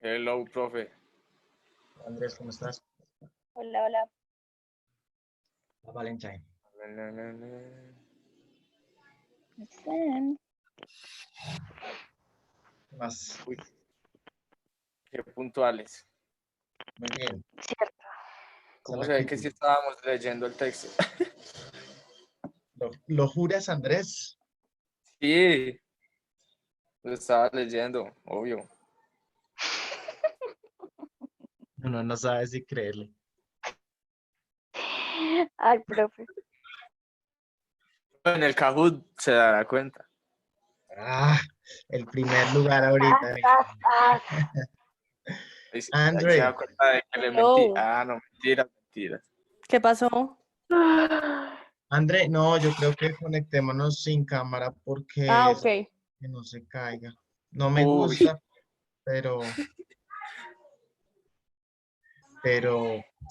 Hello, profe. Andrés, ¿cómo estás? Hola, hola. Valentine. Bien. ¿Qué más? Uy, qué puntuales. Muy bien. Cierto. ¿Cómo se ve que sí estábamos leyendo el texto? ¿Lo juras, Andrés? Sí, lo estaba leyendo, obvio. Uno no sabe si creerle. Ay, profe. En el Kahoot se dará cuenta. Ah, el primer lugar ahorita. Ahí se André, da cuenta de que le mentí. Hello. Ah, no, mentiras, mentiras. ¿Qué pasó? André, no, yo creo que conectémonos sin cámara porque Ok. que no se caiga. No me Uy, gusta, pero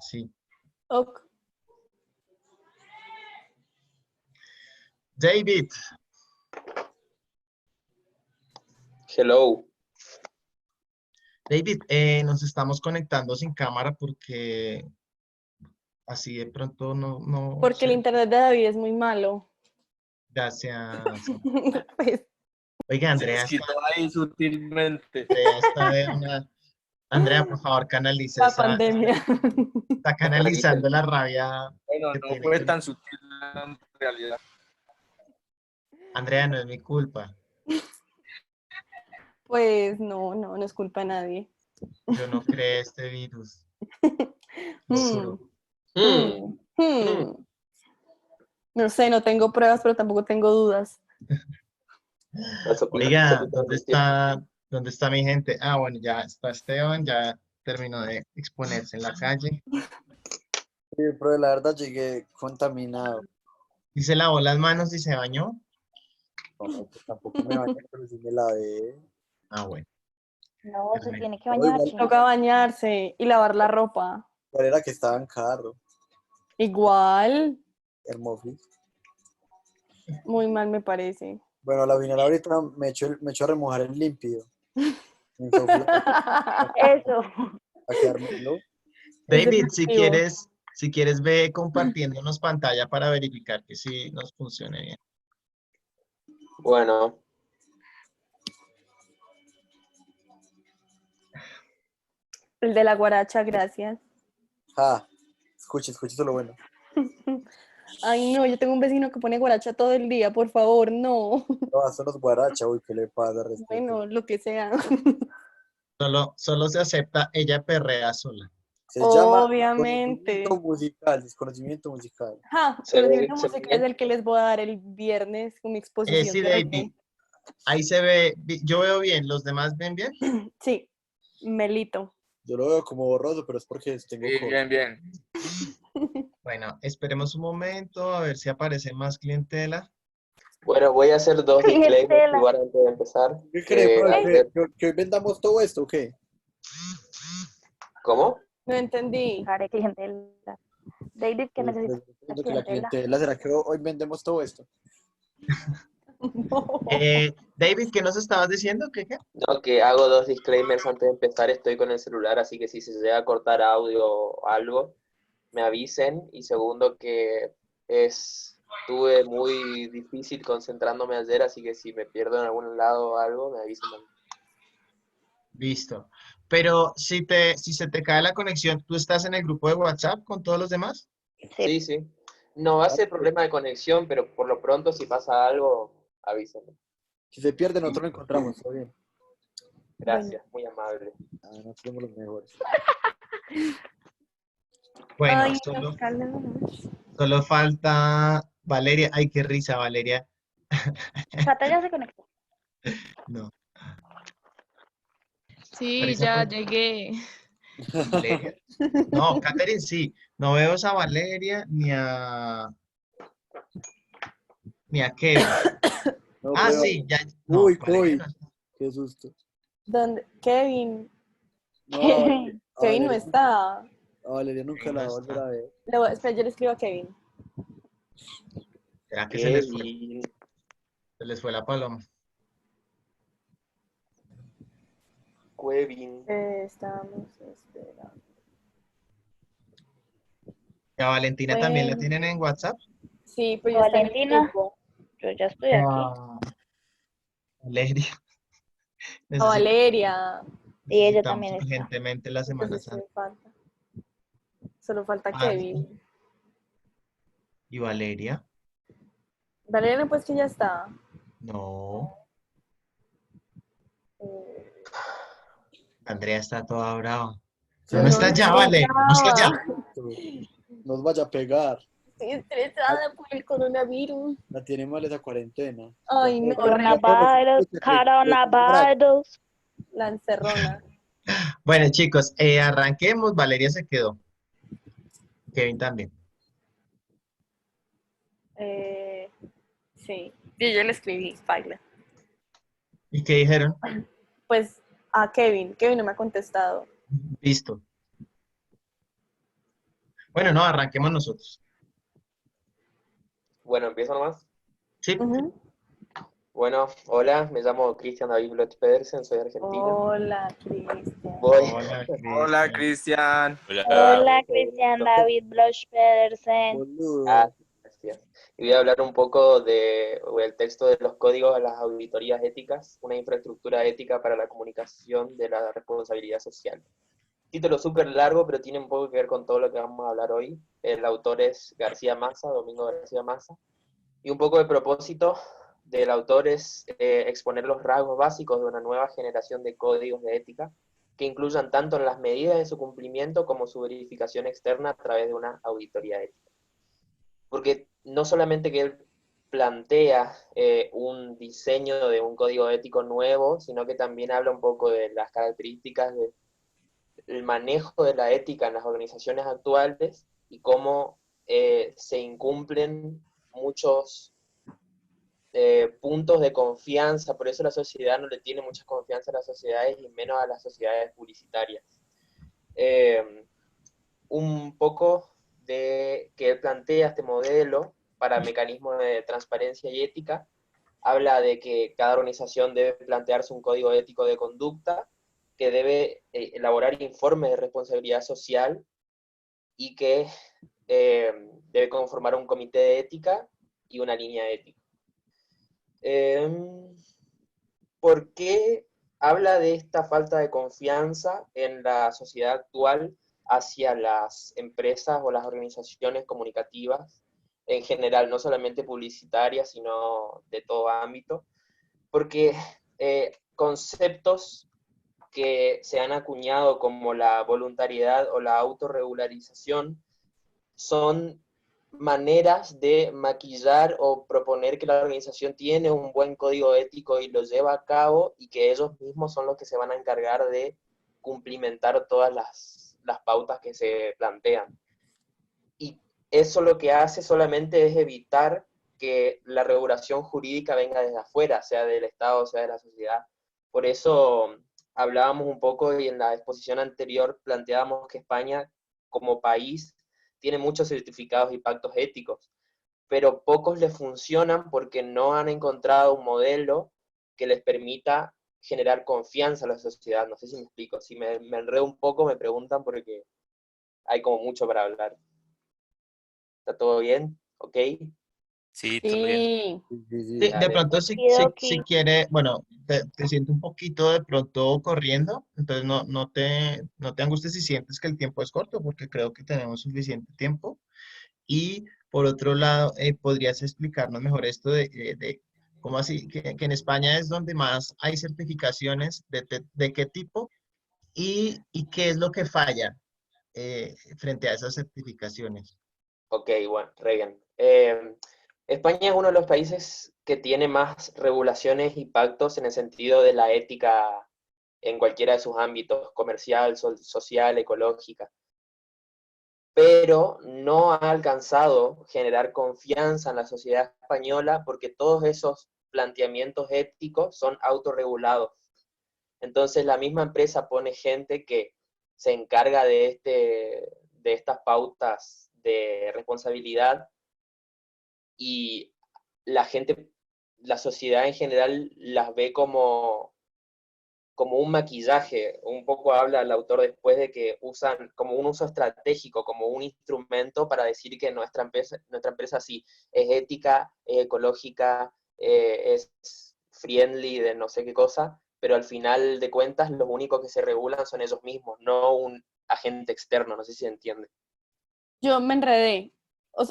sí. Ok. David, Hello. David, nos estamos conectando sin cámara porque así de pronto no Porque el sé. internet de David es muy malo. Gracias. Pues, Oiga, se desquitó ahí sutilmente. Andrea, por favor, canalice la pandemia. está canalizando la rabia Bueno, que no tiene fue con... tan sutil en realidad. Andrea, no es mi culpa. Pues no es culpa de nadie. Yo no creé este virus. Lo Hmm, juro. hmm, hmm. No sé, no tengo pruebas, pero tampoco tengo dudas. Oiga, ¿dónde está mi gente? Ah, bueno, ya está Esteban, ya terminó de exponerse en la calle. Sí, pero la verdad llegué contaminado. Y se lavó las manos y se bañó. No, pues tampoco me bañé, pero sí me lavé. Ah, bueno. No, se Perfecto. tiene que No, bañar, igual, chino. Toca bañarse y lavar la ropa. ¿cuál era que estaba en carro? Igual, Hermoso. muy mal me parece. Bueno, a la final ahorita me echo a remojar el límpido. En sofá, Eso. a quedármelo. Es David, si efectivo. quieres, ve compartiéndonos pantalla para verificar que sí nos funcione bien. Bueno, El de la guaracha, gracias. Ah, escuche eso lo bueno. Ay, no, yo tengo un vecino que pone guaracha todo el día, por favor, no. No, son los guaracha, uy, ¿qué le pasa? Respeto. Bueno, lo que sea. Solo se acepta ella perrea sola. Se llama Obviamente. desconocimiento musical. Conocimiento se ve musical es bien. el que les voy a dar el viernes con mi exposición Sí, de David, reggae. ahí se ve, yo veo bien, ¿los demás ven bien? Sí, Melito. Yo lo veo como borroso, pero es porque tengo Sí, COVID. bien, bien. Bueno, esperemos un momento a ver si aparece más clientela. Bueno, voy a hacer dos disclaimers Clientela. igual antes de empezar. ¿Qué cree, Que profe? Andrés, ¿Que hoy vendamos todo esto o qué? ¿cómo? No entendí. Care clientela. David, ¿qué Pues, necesita diciendo que la clientela? clientela, ¿será que hoy vendemos todo esto? No. David, ¿qué nos estabas diciendo? ¿Qué? No, que hago dos disclaimers antes de empezar. Estoy con el celular, así que si se llega a cortar audio o algo, me avisen. Y segundo, que estuve muy difícil concentrándome ayer, así que si me pierdo en algún lado o algo, me avisen también. Listo. Pero si se te cae la conexión, ¿tú estás en el grupo de WhatsApp con todos los demás? Sí, sí. No va a ser problema de conexión, pero por lo pronto, si pasa algo, avísenme. Si se pierde, nosotros lo encontramos, todo bien. Gracias, muy amable. Ah, nosotros somos los mejores. Bueno, Ay, no, solo, calma. solo falta Valeria. Ay, qué risa, Valeria. Cata ya se conectó. No, Sí, risa ya por llegué. Valeria. No, Catherine sí. No veo a Valeria ni a Kevin. No, Ah, pero... sí, ya. No, Uy, Valeria no COVID. está. Qué susto. ¿Dónde? Kevin. No, Kevin no está. A Valeria nunca Kevin la no va a volver está. a ver. Espera, yo le escribo a Kevin. ¿Será que Kevin. se les fue la paloma? Kevin. Estamos esperando. ¿Y a Valentina también la Bueno. tienen en WhatsApp? Sí, pero ya está en el Valentina. grupo. Yo ya estoy aquí. Ah, Valeria. A Valeria. Y ella Necesitamos también está. urgentemente la Semana Entonces, Santa. me falta. Solo falta Ah, Kevin. ¿y Valeria? Valeria, pues que ya está. No. Eh, Andrea está toda brava. Sí, No está ya, estoy Vale. No está ya. brava. nos vaya a pegar. Estoy estresada por el coronavirus. La tiene mal esa cuarentena. Ay, no, Coronavirus, coronavirus. la encerrona. Bueno, chicos, arranquemos. Valeria se quedó. Kevin también. Sí, yo le escribí, baila. ¿Y qué dijeron? Pues a Kevin no me ha contestado. Listo. Bueno, no, arranquemos nosotros. Bueno, empiezo nomás. Sí. Ujú. Bueno, hola, me llamo Cristian David Bloch Pedersen, soy argentino. Hola, Cristian. Voy. Hola, Hola, Cristian. Cristian. Hola, Cristian David Bloch Pedersen. Boludo. Gracias. Y voy a hablar un poco del texto de los códigos de las auditorías éticas, una infraestructura ética para la comunicación de la responsabilidad social. Título súper largo, pero tiene un poco que ver con todo lo que vamos a hablar hoy. El autor es García Massa, Domingo García Massa. Y un poco de propósito del autor es exponer los rasgos básicos de una nueva generación de códigos de ética que incluyan tanto en las medidas de su cumplimiento como su verificación externa a través de una auditoría ética. Porque no solamente que él plantea un diseño de un código ético nuevo, sino que también habla un poco de las características del manejo de la ética en las organizaciones actuales y cómo se incumplen muchos puntos de confianza, por eso la sociedad no le tiene mucha confianza a las sociedades y menos a las sociedades publicitarias. Un poco de que él plantea este modelo para mecanismos de transparencia y ética, habla de que cada organización debe plantearse un código ético de conducta, que debe elaborar informes de responsabilidad social y que debe conformar un comité de ética y una línea ética. ¿Por qué habla de esta falta de confianza en la sociedad actual hacia las empresas o las organizaciones comunicativas en general, no solamente publicitarias, sino de todo ámbito? Porque conceptos que se han acuñado como la voluntariedad o la autorregularización son maneras de maquillar o proponer que la organización tiene un buen código ético y lo lleva a cabo y que ellos mismos son los que se van a encargar de cumplimentar todas las pautas que se plantean. Y eso lo que hace solamente es evitar que la regulación jurídica venga desde afuera, sea del Estado, sea de la sociedad. Por eso hablábamos un poco y en la exposición anterior planteábamos que España como país tiene muchos certificados y pactos éticos, pero pocos les funcionan porque no han encontrado un modelo que les permita generar confianza a la sociedad. No sé si me explico. Si me enredo un poco, me preguntan porque hay como mucho para hablar. ¿Está todo bien? ¿Ok? Sí, todo bien. Sí. Sí, sí, sí. Sí, de Dale. pronto Okidoki. si quiere, bueno, te siento un poquito de pronto corriendo, entonces no te angusties si sientes que el tiempo es corto, porque creo que tenemos suficiente tiempo. Y por otro lado, ¿podrías explicarnos mejor esto de cómo así, que en España es donde más hay certificaciones, de qué tipo y qué es lo que falla frente a esas certificaciones? Ok, bueno, re bien. España es uno de los países que tiene más regulaciones y pactos en el sentido de la ética en cualquiera de sus ámbitos, comercial, social, ecológica, pero no ha alcanzado generar confianza en la sociedad española porque todos esos planteamientos éticos son autorregulados. Entonces la misma empresa pone gente que se encarga de estas pautas de responsabilidad y la gente, la sociedad en general las ve como como un maquillaje. Un poco habla el autor después de que usan como un uso estratégico, como un instrumento para decir que nuestra empresa sí es ética, es ecológica, es friendly de no sé qué cosa, pero al final de cuentas los únicos que se regulan son ellos mismos, no un agente externo, no sé si se entiende. Yo me enredé.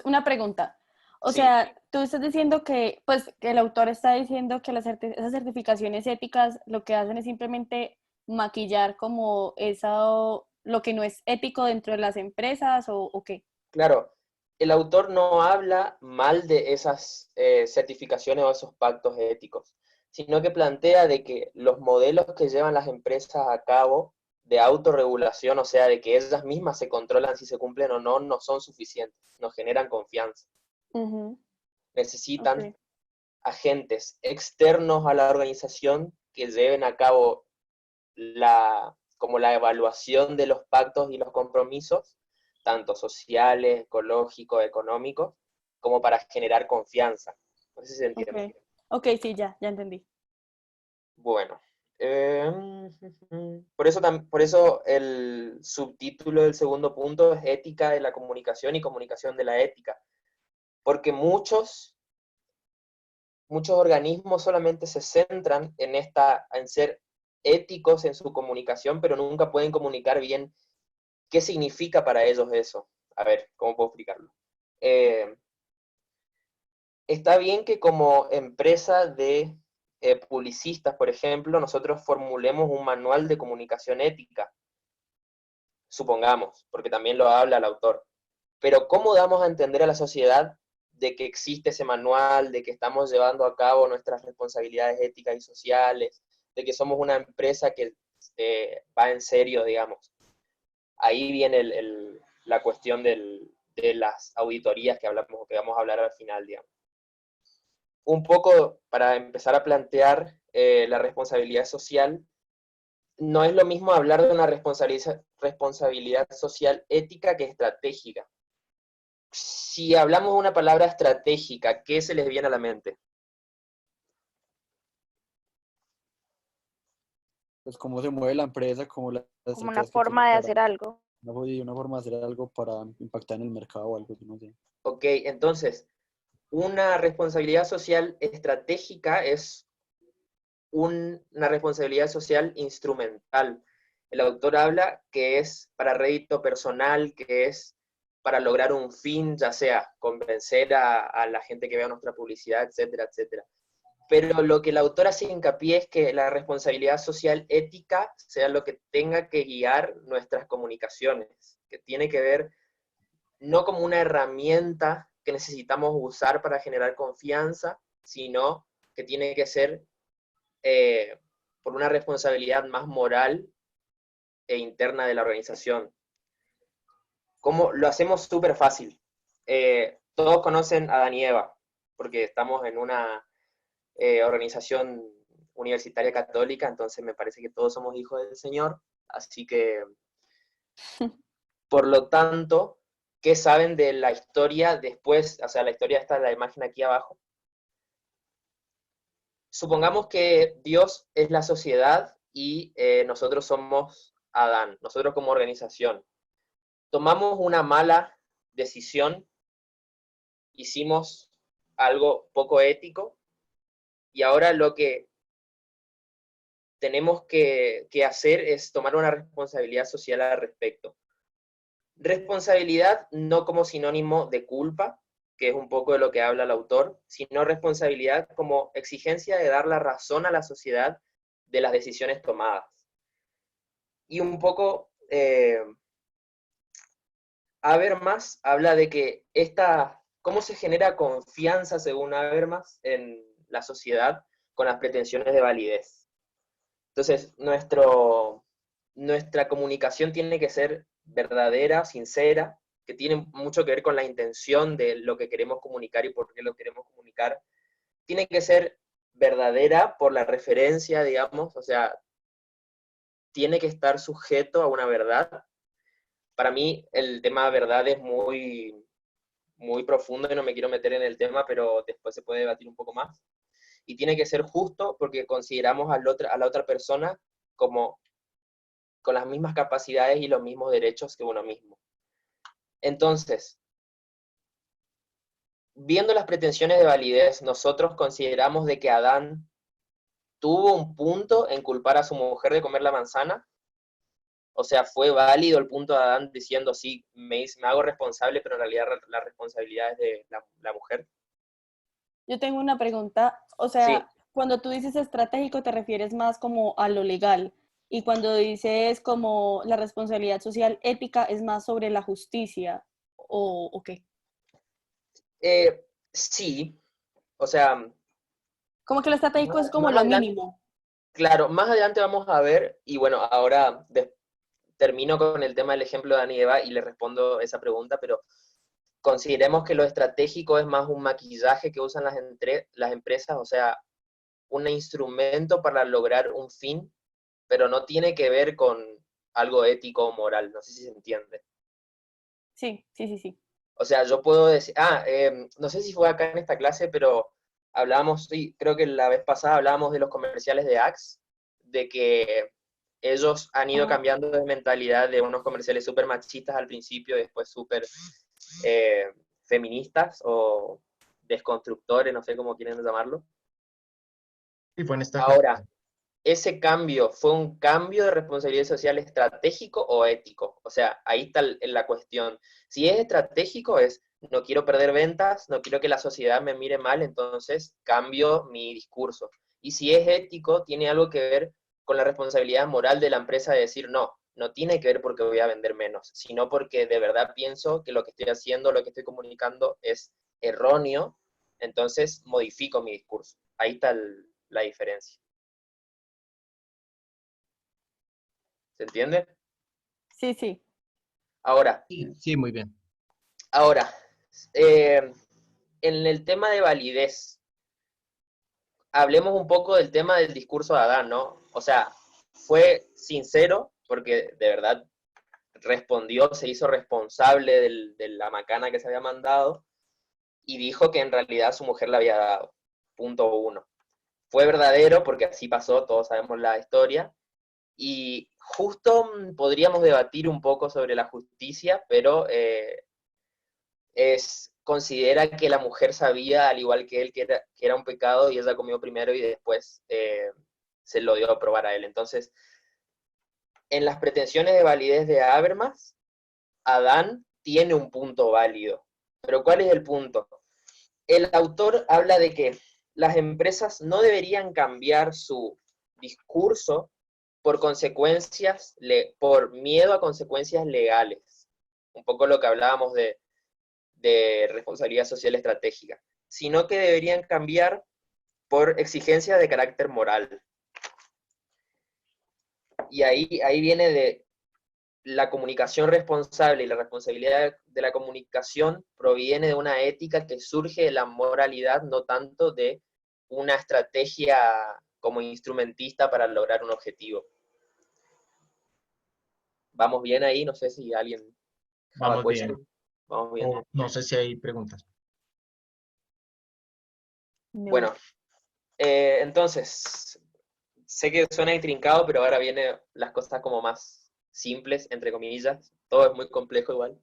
Una pregunta. O Sí. sea, tú estás diciendo que, pues, que el autor está diciendo que esas certificaciones éticas lo que hacen es simplemente maquillar como eso, lo que no es ético dentro de las empresas o qué. Claro, el autor no habla mal de esas certificaciones o esos pactos éticos, sino que plantea de que los modelos que llevan las empresas a cabo de autorregulación, o sea, de que ellas mismas se controlan si se cumplen o no, no son suficientes, no generan confianza. Ujú, Necesitan ok. agentes externos a la organización que lleven a cabo como la evaluación de los pactos y los compromisos, tanto sociales, ecológicos, económicos, como para generar confianza. No sé si se entiende. Ok, ok, sí, ya entendí. Bueno, por eso el subtítulo del segundo punto es Ética de la comunicación y comunicación de la ética, porque muchos organismos solamente se centran en ser éticos en su comunicación, pero nunca pueden comunicar bien qué significa para ellos eso. A ver, ¿cómo puedo explicarlo? Está bien que como empresa de publicistas, por ejemplo, nosotros formulemos un manual de comunicación ética, supongamos, porque también lo habla el autor. Pero ¿cómo damos a entender a la sociedad de que existe ese manual, de que estamos llevando a cabo nuestras responsabilidades éticas y sociales, de que somos una empresa que va en serio, digamos? Ahí viene la cuestión de las auditorías que hablamos, que vamos a hablar al final, digamos. Un poco para empezar a plantear la responsabilidad social, no es lo mismo hablar de una responsabilidad social ética que estratégica. Si hablamos de una palabra estratégica, ¿qué se les viene a la mente? Pues cómo se mueve la empresa, cómo las Como una estrategias que tiene forma de para hacer algo. una forma de hacer algo para impactar en el mercado o algo, yo no sé. Ok, entonces, una responsabilidad social estratégica es una responsabilidad social instrumental. El autor habla que es para rédito personal, que es para lograr un fin, ya sea convencer a la gente que vea nuestra publicidad, etcétera, etcétera. Pero lo que el autor hace hincapié es que la responsabilidad social ética sea lo que tenga que guiar nuestras comunicaciones, que tiene que ver no como una herramienta que necesitamos usar para generar confianza, sino que tiene que ser por una responsabilidad más moral e interna de la organización. ¿Cómo? Lo hacemos súper fácil. Todos conocen a Adán y Eva, porque estamos en una organización universitaria católica, entonces me parece que todos somos hijos del Señor, así que, por lo tanto, ¿qué saben de la historia después? O sea, la historia está en la imagen aquí abajo. Supongamos que Dios es la sociedad y nosotros somos Adán, nosotros como organización. Tomamos una mala decisión, hicimos algo poco ético y ahora lo que tenemos que hacer es tomar una responsabilidad social al respecto. Responsabilidad no como sinónimo de culpa, que es un poco de lo que habla el autor, sino responsabilidad como exigencia de dar la razón a la sociedad de las decisiones tomadas. Y un poco, Habermas habla de que cómo se genera confianza, según Habermas, en la sociedad con las pretensiones de validez. Entonces, nuestra comunicación tiene que ser verdadera, sincera, que tiene mucho que ver con la intención de lo que queremos comunicar y por qué lo queremos comunicar. Tiene que ser verdadera por la referencia, digamos, o sea, tiene que estar sujeto a una verdad. Para mí el tema verdad es muy, muy profundo y no me quiero meter en el tema, pero después se puede debatir un poco más. Y tiene que ser justo porque consideramos a la otra persona como con las mismas capacidades y los mismos derechos que uno mismo. Entonces, viendo las pretensiones de validez, nosotros consideramos de que Adán tuvo un punto en culpar a su mujer de comer la manzana. O sea, fue válido el punto de Adán diciendo, sí, me hago responsable, pero en realidad la responsabilidad es de la mujer. Yo tengo una pregunta, o Sí. sea, cuando tú dices estratégico te refieres más como a lo legal y cuando dices como la responsabilidad social ética es más sobre la justicia o qué. Sí, o sea, Como que lo estratégico es como más lo adelante, mínimo. claro, más adelante vamos a ver, y bueno, ahora termino con el tema del ejemplo de Adán y Eva y le respondo esa pregunta, pero consideremos que lo estratégico es más un maquillaje que usan las empresas, o sea, un instrumento para lograr un fin, pero no tiene que ver con algo ético o moral, no sé si se entiende. Sí, sí, sí, sí. O sea, yo puedo decir, no sé si fue acá en esta clase, pero hablábamos, sí, creo que la vez pasada hablábamos de los comerciales de Axe, de que ellos han ido Ajá. cambiando de mentalidad de unos comerciales súper machistas al principio y después súper feministas o desconstructores, no sé cómo quieren llamarlo. Y fue en esta clase. Ahora, ¿ese cambio fue un cambio de responsabilidad social estratégico o ético? O sea, ahí está la cuestión. Si es estratégico es, no quiero perder ventas, no quiero que la sociedad me mire mal, entonces cambio mi discurso. Y si es ético, tiene algo que ver con la responsabilidad moral de la empresa de decir, no, no tiene que ver porque voy a vender menos, sino porque de verdad pienso que lo que estoy haciendo, lo que estoy comunicando es erróneo, entonces modifico mi discurso. Ahí está la diferencia. ¿Se entiende? Sí, sí. Ahora, Sí, muy bien. ahora, en el tema de validez, hablemos un poco del tema del discurso de Adán, ¿no? O sea, fue sincero, porque de verdad respondió, se hizo responsable de la macana que se había mandado, y dijo que en realidad su mujer le había dado. Punto uno. Fue verdadero, porque así pasó, todos sabemos la historia, y justo podríamos debatir un poco sobre la justicia, pero considera que la mujer sabía, al igual que él, que era un pecado y ella comió primero y después se lo dio a probar a él. Entonces, en las pretensiones de validez de Habermas, Adán tiene un punto válido. Pero ¿cuál es el punto? El autor habla de que las empresas no deberían cambiar su discurso por consecuencias, por miedo a consecuencias legales. Un poco lo que hablábamos de responsabilidad social estratégica, sino que deberían cambiar por exigencias de carácter moral. Y ahí viene de la comunicación responsable y la responsabilidad de la comunicación proviene de una ética que surge de la moralidad, no tanto de una estrategia como instrumentista para lograr un objetivo. ¿Vamos bien ahí? No sé si alguien... Vamos bien. Vamos bien. No sé si hay preguntas. No. Bueno, entonces, sé que suena intrincado, pero ahora vienen las cosas como más simples, entre comillas. Todo es muy complejo igual.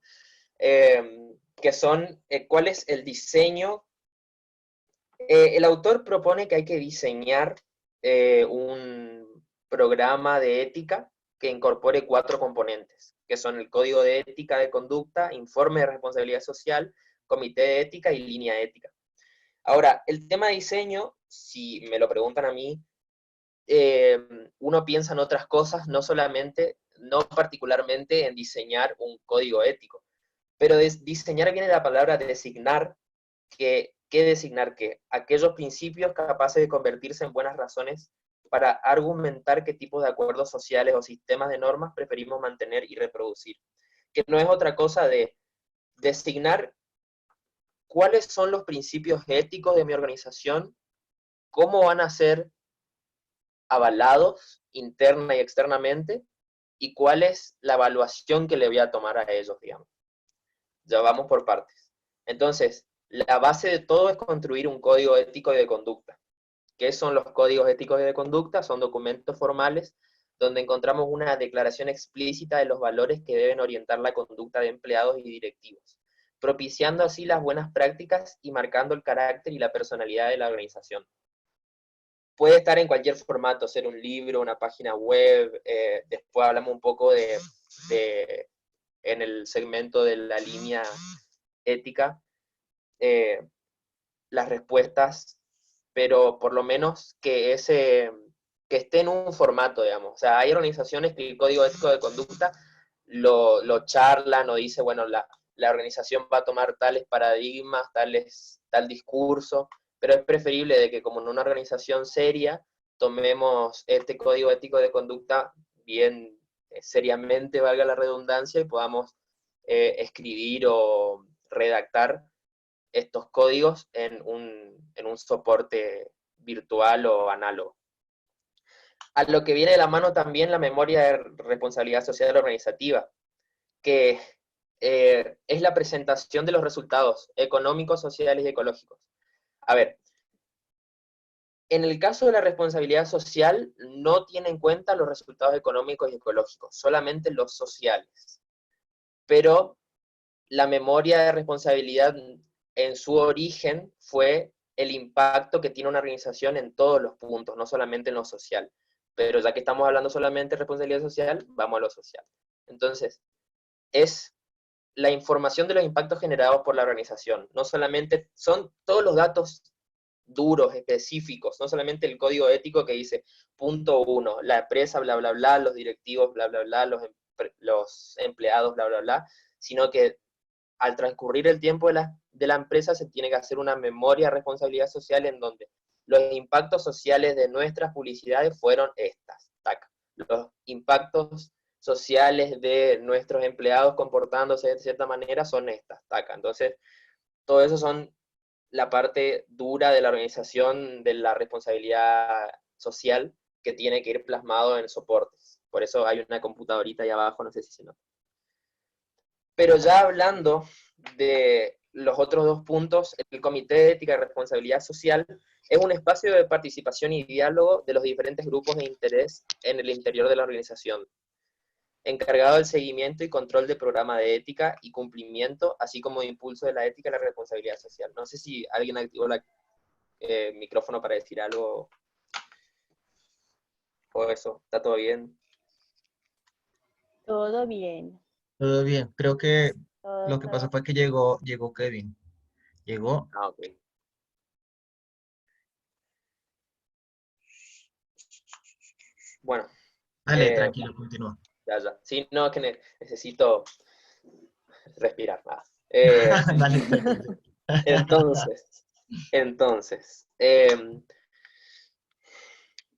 Que son, ¿cuál es el diseño? El autor propone que hay que diseñar un programa de ética que incorpore 4 componentes, que son el código de ética de conducta, informe de responsabilidad social, comité de ética y línea ética. Ahora, el tema de diseño, si me lo preguntan a mí, uno piensa en otras cosas, no particularmente en diseñar un código ético, pero diseñar viene de la palabra designar, ¿qué designar qué? Aquellos principios capaces de convertirse en buenas razones para argumentar qué tipos de acuerdos sociales o sistemas de normas preferimos mantener y reproducir, que no es otra cosa de designar cuáles son los principios éticos de mi organización, cómo van a ser avalados interna y externamente, y cuál es la evaluación que le voy a tomar a ellos, digamos. Ya vamos por partes. Entonces, la base de todo es construir un código ético y de conducta. ¿Qué son los códigos éticos y de conducta? Son documentos formales donde encontramos una declaración explícita de los valores que deben orientar la conducta de empleados y directivos, propiciando así las buenas prácticas y marcando el carácter y la personalidad de la organización. Puede estar en cualquier formato, ser un libro, una página web, después hablamos un poco en el segmento de la línea ética, las respuestas, pero por lo menos que esté en un formato, digamos. O sea, hay organizaciones que el código ético de conducta lo charlan o dice, bueno, la organización va a tomar tales paradigmas, tal discurso, pero es preferible de que como en una organización seria tomemos este código ético de conducta bien seriamente, valga la redundancia, y podamos escribir o redactar estos códigos en un soporte virtual o análogo. A lo que viene de la mano también la memoria de responsabilidad social organizativa, que es la presentación de los resultados económicos, sociales y ecológicos. A ver, en el caso de la responsabilidad social, no tiene en cuenta los resultados económicos y ecológicos, solamente los sociales. Pero la memoria de responsabilidad en su origen fue el impacto que tiene una organización en todos los puntos, no solamente en lo social. Pero ya que estamos hablando solamente de responsabilidad social, vamos a lo social. Entonces, es la información de los impactos generados por la organización. No solamente, son todos los datos duros, específicos, no solamente el código ético que dice, punto 1, la empresa, bla, bla, bla, los directivos, bla, bla, bla, los empleados, bla, bla, bla, sino que al transcurrir el tiempo de la empresa se tiene que hacer una memoria de responsabilidad social en donde los impactos sociales de nuestras publicidades fueron estas, tac. Los impactos sociales de nuestros empleados comportándose de cierta manera son estas, tac. Entonces, todo eso son la parte dura de la organización de la responsabilidad social que tiene que ir plasmado en soportes. Por eso hay una computadorita ahí abajo, no sé si se nota. Pero ya hablando de los otros dos puntos, el Comité de Ética y Responsabilidad Social es un espacio de participación y diálogo de los diferentes grupos de interés en el interior de la organización, encargado del seguimiento y control del programa de ética y cumplimiento, así como de impulso de la ética y la responsabilidad social. No sé si alguien activó el micrófono para decir algo o eso. ¿Está todo bien? Todo bien. Todo bien. Creo que Todo lo que pasó fue que llegó Kevin. Llegó. Ah, ok. Bueno. Dale, tranquilo, continúa. Ya. Sí, no, que necesito respirar más. Dale, tranquilo. Entonces,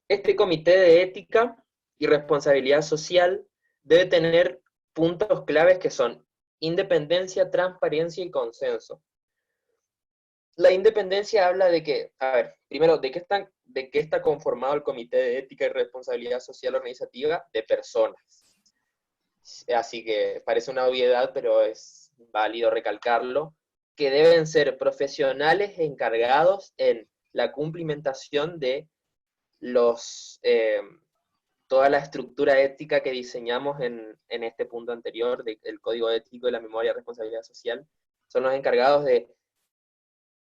este comité de ética y responsabilidad social debe tener puntos claves que son independencia, transparencia y consenso. La independencia habla de que, a ver, primero, ¿de qué está conformado el comité de ética y responsabilidad social organizativa? De personas. Así que parece una obviedad, pero es válido recalcarlo, que deben ser profesionales encargados en la cumplimentación de toda la estructura ética que diseñamos en este punto anterior, del código ético y la memoria de responsabilidad social. Son los encargados de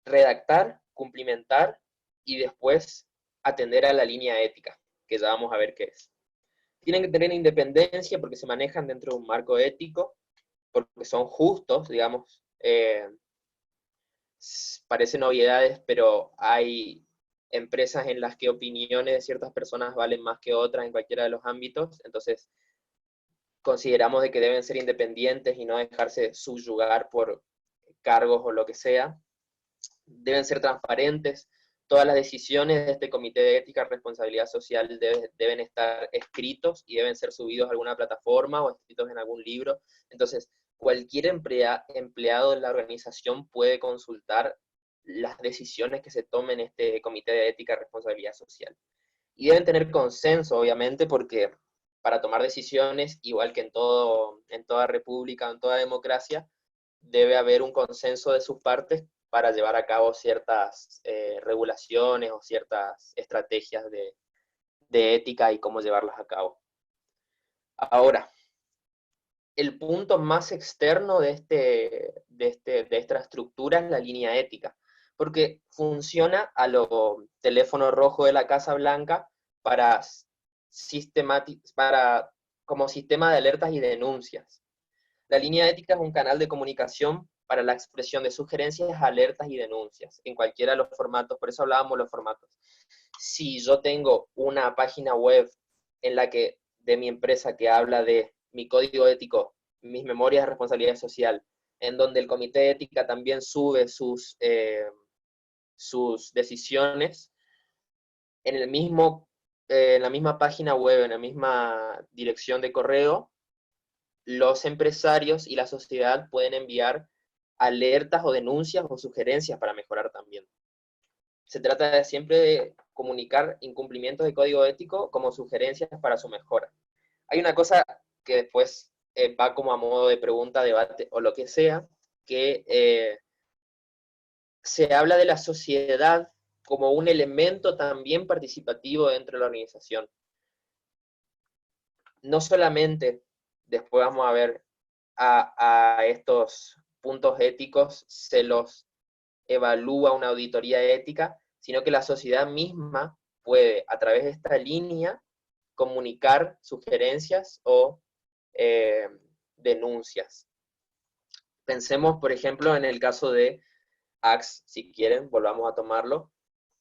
redactar, cumplimentar y después atender a la línea ética, que ya vamos a ver qué es. Tienen que tener independencia porque se manejan dentro de un marco ético, porque son justos, digamos. Parecen obviedades, pero hay empresas en las que opiniones de ciertas personas valen más que otras en cualquiera de los ámbitos, entonces consideramos de que deben ser independientes y no dejarse subyugar por cargos o lo que sea. Deben ser transparentes. Todas las decisiones de este Comité de Ética y Responsabilidad Social deben estar escritos y deben ser subidos a alguna plataforma o escritos en algún libro. Entonces, cualquier empleado de la organización puede consultar las decisiones que se tomen en este Comité de Ética y Responsabilidad Social. Y deben tener consenso, obviamente, porque para tomar decisiones, igual que en toda república, en toda democracia, debe haber un consenso de sus partes para llevar a cabo ciertas regulaciones o ciertas estrategias de ética y cómo llevarlas a cabo. Ahora, el punto más externo de esta estructura es la línea ética, porque funciona a lo teléfono rojo de la Casa Blanca como sistema de alertas y denuncias. La línea ética es un canal de comunicación para la expresión de sugerencias, alertas y denuncias, en cualquiera de los formatos, por eso hablábamos de los formatos. Si yo tengo una página web de mi empresa que habla de mi código ético, mis memorias de responsabilidad social, en donde el comité de ética también sube sus decisiones, en la misma página web, en la misma dirección de correo, los empresarios y la sociedad pueden enviar alertas o denuncias o sugerencias para mejorar también. Se trata siempre de comunicar incumplimientos de código ético como sugerencias para su mejora. Hay una cosa que después va como a modo de pregunta, debate o lo que sea, que se habla de la sociedad como un elemento también participativo dentro de la organización. No solamente, después vamos a ver, a estos puntos éticos se los evalúa una auditoría ética, sino que la sociedad misma puede, a través de esta línea, comunicar sugerencias o denuncias. Pensemos, por ejemplo, en el caso de Axe, si quieren, volvamos a tomarlo.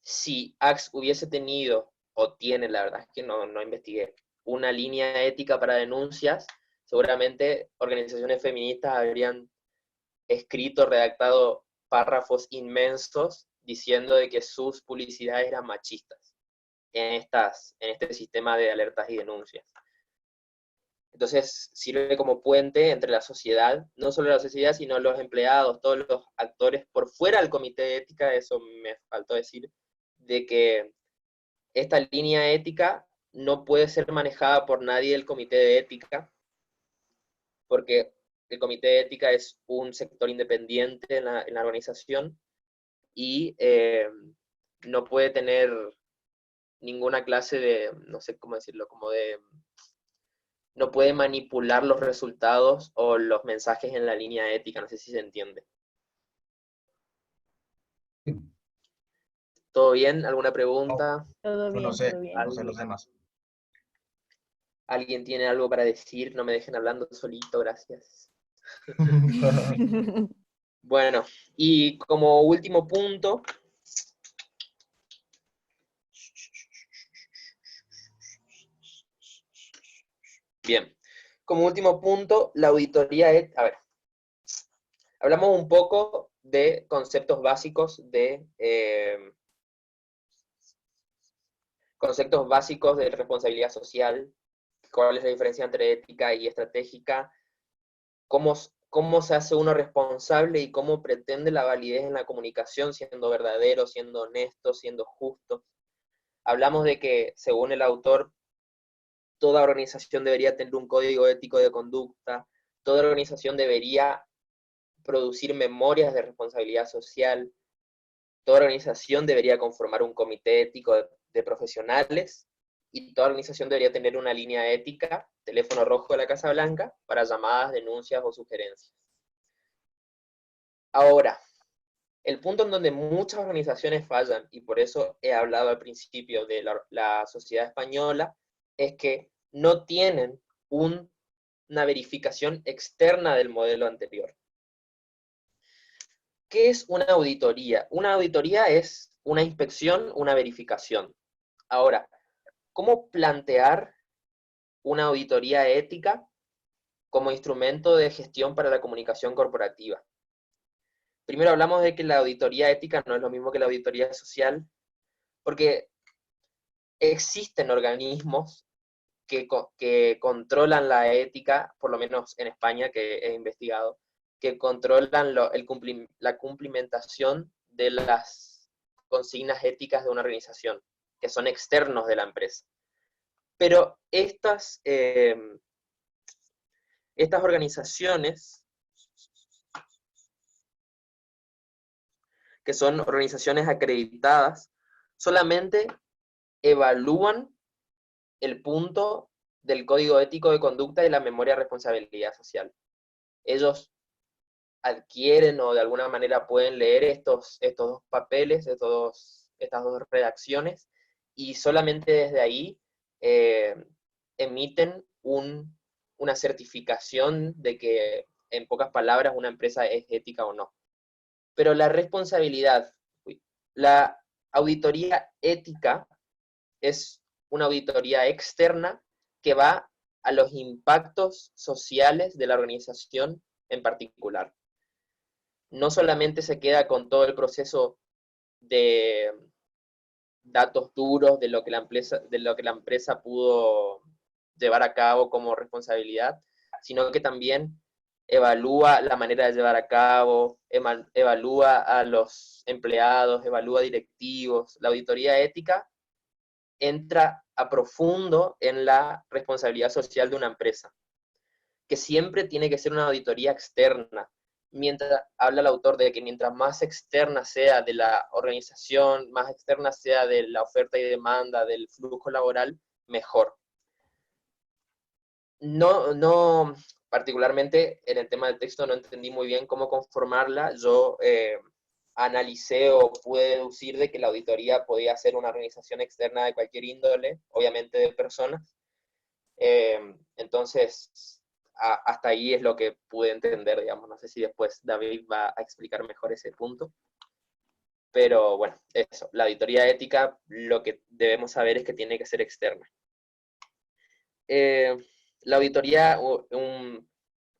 Si Axe hubiese tenido, o tiene, la verdad es que no investigué, una línea ética para denuncias, seguramente organizaciones feministas habrían escrito, redactado párrafos inmensos diciendo de que sus publicidades eran machistas en este sistema de alertas y denuncias. Entonces sirve como puente entre la sociedad, no solo la sociedad, sino los empleados, todos los actores por fuera del comité de ética. Eso me faltó decir, de que esta línea ética no puede ser manejada por nadie del comité de ética, porque el comité de ética es un sector independiente en la organización y no puede tener ninguna clase de, no sé cómo decirlo, no puede manipular los resultados o los mensajes en la línea ética, no sé si se entiende. ¿Todo bien? ¿Alguna pregunta? Todo No bien, sé, todo bien. no sé los demás. ¿Alguien tiene algo para decir? No me dejen hablando solito, gracias. Bueno, y como último punto, bien, como último punto, la auditoría es, a ver, hablamos un poco de conceptos básicos de responsabilidad social, cuál es la diferencia entre ética y estratégica, cómo se hace uno responsable y cómo pretende la validez en la comunicación, siendo verdadero, siendo honesto, siendo justo. Hablamos de que, según el autor, toda organización debería tener un código ético de conducta, toda organización debería producir memorias de responsabilidad social, toda organización debería conformar un comité ético de profesionales, y toda organización debería tener una línea ética, teléfono rojo de la Casa Blanca, para llamadas, denuncias o sugerencias. Ahora, el punto en donde muchas organizaciones fallan, y por eso he hablado al principio de la sociedad española, es que no tienen una verificación externa del modelo anterior. ¿Qué es una auditoría? Una auditoría es una inspección, una verificación. Ahora, ¿cómo plantear una auditoría ética como instrumento de gestión para la comunicación corporativa? Primero hablamos de que la auditoría ética no es lo mismo que la auditoría social, porque existen organismos que controlan la ética, por lo menos en España, que he investigado, que controlan la cumplimentación de las consignas éticas de una organización, que son externos de la empresa. Pero estas organizaciones, que son organizaciones acreditadas, solamente evalúan el punto del Código Ético de Conducta y la Memoria de Responsabilidad Social. Ellos adquieren o de alguna manera pueden leer estos dos papeles, estas dos redacciones, y solamente desde ahí emiten una certificación de que, en pocas palabras, una empresa es ética o no. Pero la responsabilidad, la auditoría ética es una auditoría externa que va a los impactos sociales de la organización en particular. No solamente se queda con todo el proceso de datos duros de lo que la empresa pudo llevar a cabo como responsabilidad, sino que también evalúa la manera de llevar a cabo, evalúa a los empleados, evalúa directivos. La auditoría ética entra a profundo en la responsabilidad social de una empresa, que siempre tiene que ser una auditoría externa. Mientras habla el autor de que mientras más externa sea de la organización, más externa sea de la oferta y demanda, del flujo laboral, mejor. No, particularmente en el tema del texto no entendí muy bien cómo conformarla. Yo analicé o pude deducir de que la auditoría podía ser una organización externa de cualquier índole, obviamente de personas. Entonces, hasta ahí es lo que pude entender, digamos. No sé si después David va a explicar mejor ese punto. Pero bueno, eso. La auditoría ética, lo que debemos saber es que tiene que ser externa. La auditoría,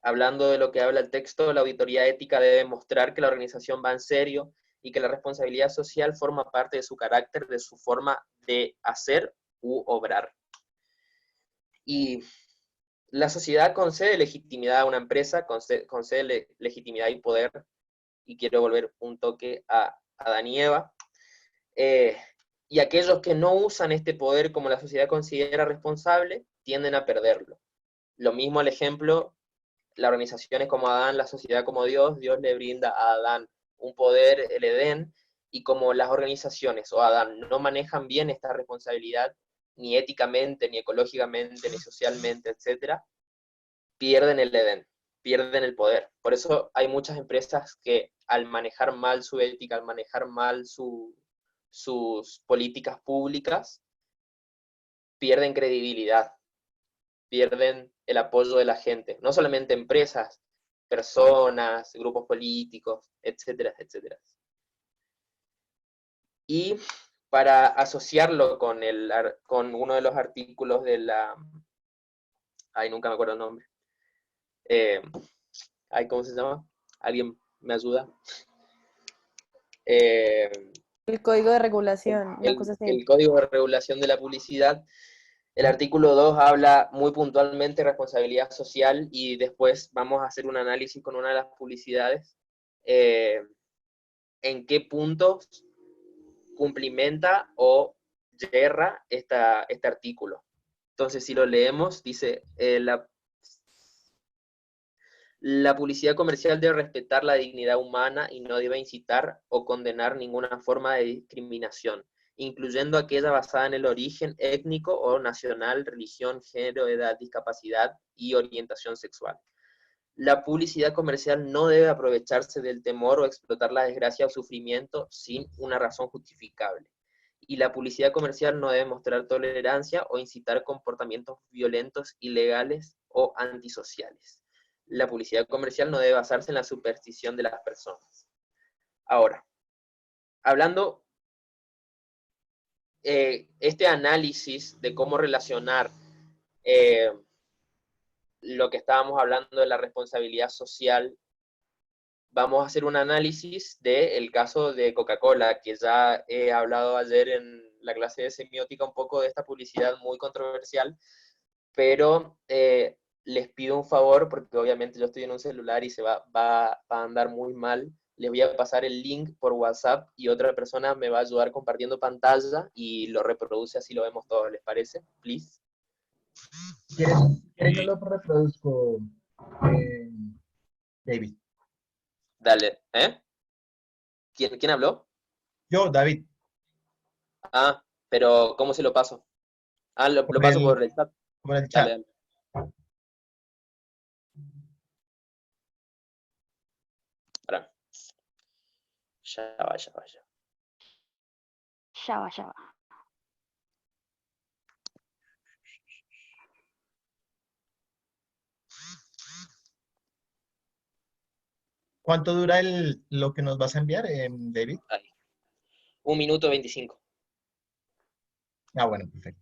hablando de lo que habla el texto, la auditoría ética debe mostrar que la organización va en serio y que la responsabilidad social forma parte de su carácter, de su forma de hacer u obrar. Y la sociedad concede legitimidad a una empresa, concede legitimidad y poder, y quiero volver un toque a Adán y Eva, y aquellos que no usan este poder como la sociedad considera responsable, tienden a perderlo. Lo mismo el ejemplo, las organizaciones como Adán, la sociedad como Dios le brinda a Adán un poder, el Edén, y como las organizaciones o Adán no manejan bien esta responsabilidad, ni éticamente, ni ecológicamente, ni socialmente, etc., pierden el Edén, pierden el poder. Por eso hay muchas empresas que al manejar mal su ética, al manejar mal sus políticas públicas, pierden credibilidad, pierden el apoyo de la gente. No solamente empresas, personas, grupos políticos, etcétera, etcétera. Y para asociarlo con uno de los artículos de la... Ay, nunca me acuerdo el nombre. ¿Cómo se llama? ¿Alguien me ayuda? El código de regulación, una cosa así. El código de regulación de la publicidad. El artículo 2 habla muy puntualmente de responsabilidad social y después vamos a hacer un análisis con una de las publicidades. En qué puntos cumplimenta o yerra este artículo. Entonces, si lo leemos, dice, la publicidad comercial debe respetar la dignidad humana y no debe incitar o condenar ninguna forma de discriminación, incluyendo aquella basada en el origen étnico o nacional, religión, género, edad, discapacidad y orientación sexual. La publicidad comercial no debe aprovecharse del temor o explotar la desgracia o sufrimiento sin una razón justificable. Y la publicidad comercial no debe mostrar tolerancia o incitar comportamientos violentos, ilegales o antisociales. La publicidad comercial no debe basarse en la superstición de las personas. Ahora, hablando este análisis de cómo relacionar lo que estábamos hablando de la responsabilidad social, vamos a hacer un análisis del caso de Coca-Cola, que ya he hablado ayer en la clase de semiótica un poco de esta publicidad muy controversial, pero les pido un favor, porque obviamente yo estoy en un celular y se va a andar muy mal. Les voy a pasar el link por WhatsApp y otra persona me va a ayudar compartiendo pantalla y lo reproduce, así lo vemos todos, ¿les parece? Please. ¿Quieres yo lo reproduzco, David? Dale, ¿eh? ¿Quién habló? Yo, David. Ah, pero ¿cómo se lo paso? Ah, lo paso por el chat. por el chat. Dale, dale. Pará. Ya va, ya va, ya va. Ya va, ya va. ¿Cuánto dura lo que nos vas a enviar, David? Ahí. 1 minuto 25. Ah, bueno, perfecto.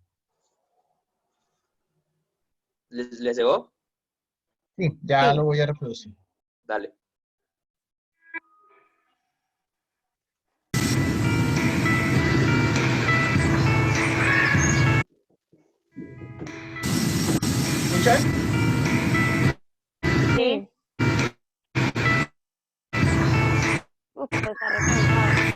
¿Les llegó? Sí, ya Sí. lo voy a reproducir. Dale. ¿Escuchan? Sí. Uf, pero está recansado.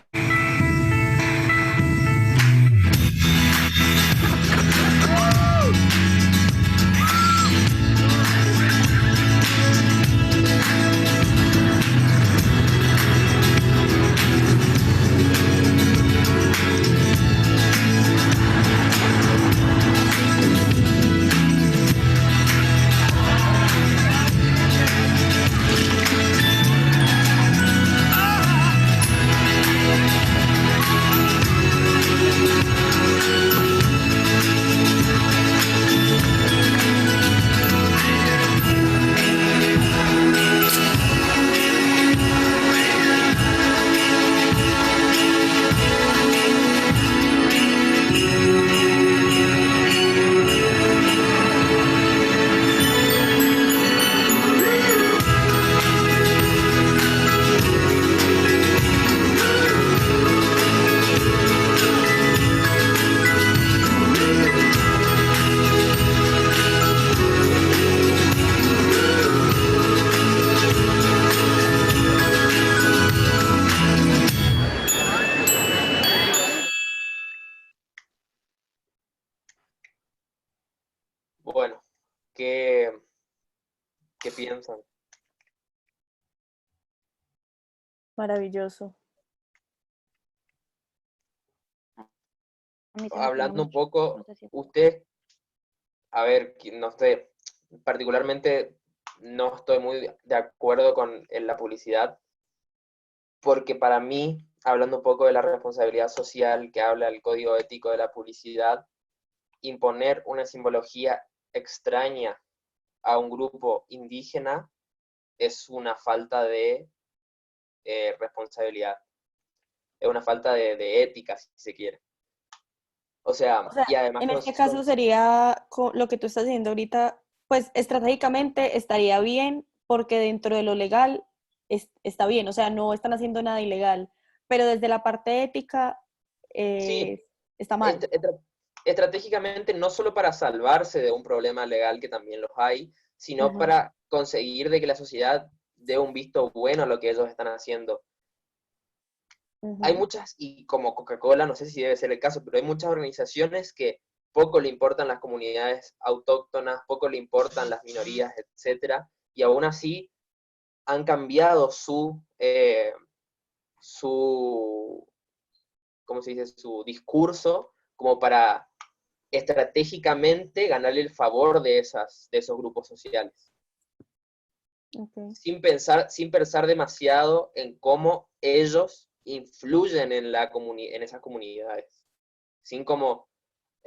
Bueno, ¿qué piensan? Maravilloso. A mí se me quema Hablando un mucho. No poco, sé si es- usted, a ver, no sé, particularmente no estoy muy de acuerdo con la publicidad, porque para mí, hablando un poco de la responsabilidad social que habla el código ético de la publicidad, imponer una simbología extraña a un grupo indígena es una falta de responsabilidad, es una falta de ética, si se quiere. O sea, O sea, y además en este caso sería lo que tú estás diciendo ahorita, pues estratégicamente estaría bien porque dentro de lo legal está bien, o sea, no están haciendo nada ilegal, pero desde la parte ética sí, está mal. estratégicamente no solo para salvarse de un problema legal, que también los hay, sino Ujú, para conseguir de que la sociedad dé un visto bueno a lo que ellos están haciendo. Hay ujú, muchas, y como Coca-Cola, no sé si debe ser el caso, pero hay muchas organizaciones que poco le importan las comunidades autóctonas, poco le importan las minorías, etcétera, y aún así han cambiado su, ¿cómo se dice?, su discurso como para estratégicamente ganarle el favor de esos grupos sociales, ok. sin pensar demasiado en cómo ellos influyen en en esas comunidades, sin como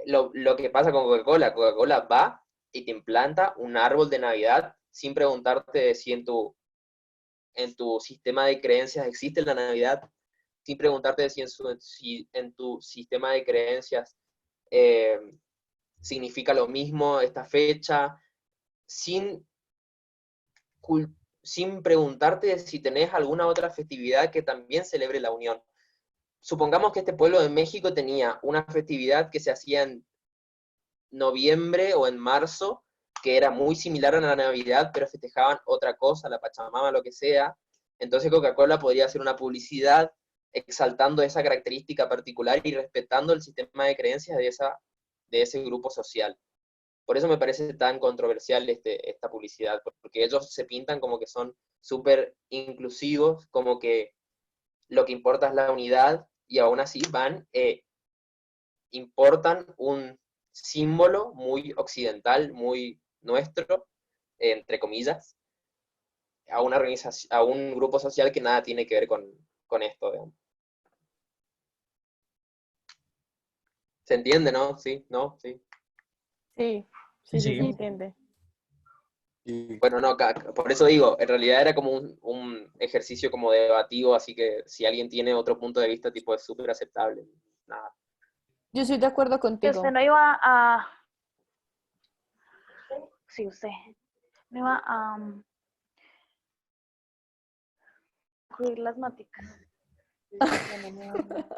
lo que pasa con Coca-Cola. Coca-Cola va y te implanta un árbol de Navidad sin preguntarte si en tu sistema de creencias existe la Navidad, sin preguntarte si en tu sistema de creencias eh, significa lo mismo esta fecha, sin, sin preguntarte si tenés alguna otra festividad que también celebre la unión. Supongamos que este pueblo de México tenía una festividad que se hacía en noviembre o en marzo, que era muy similar a la Navidad, pero festejaban otra cosa, la Pachamama, lo que sea. Entonces Coca-Cola podría hacer una publicidad exaltando esa característica particular y respetando el sistema de creencias de ese grupo social. Por eso me parece tan controversial esta publicidad, porque ellos se pintan como que son súper inclusivos, como que lo que importa es la unidad, y aún así importan símbolo muy occidental, muy nuestro, entre comillas, a una organización, a un grupo social que nada tiene que ver con esto, digamos. ¿Se entiende, no? Sí, ¿no? Sí. Sí, sí, sí, Sí. se entiende. Y Bueno, no, por eso digo, en realidad era como un ejercicio como debativo, así que si alguien tiene otro punto de vista, tipo, es súper aceptable. Nada. Yo estoy de acuerdo Que contigo. usted no iba a... Sí, usted no iba a incluir las máticas.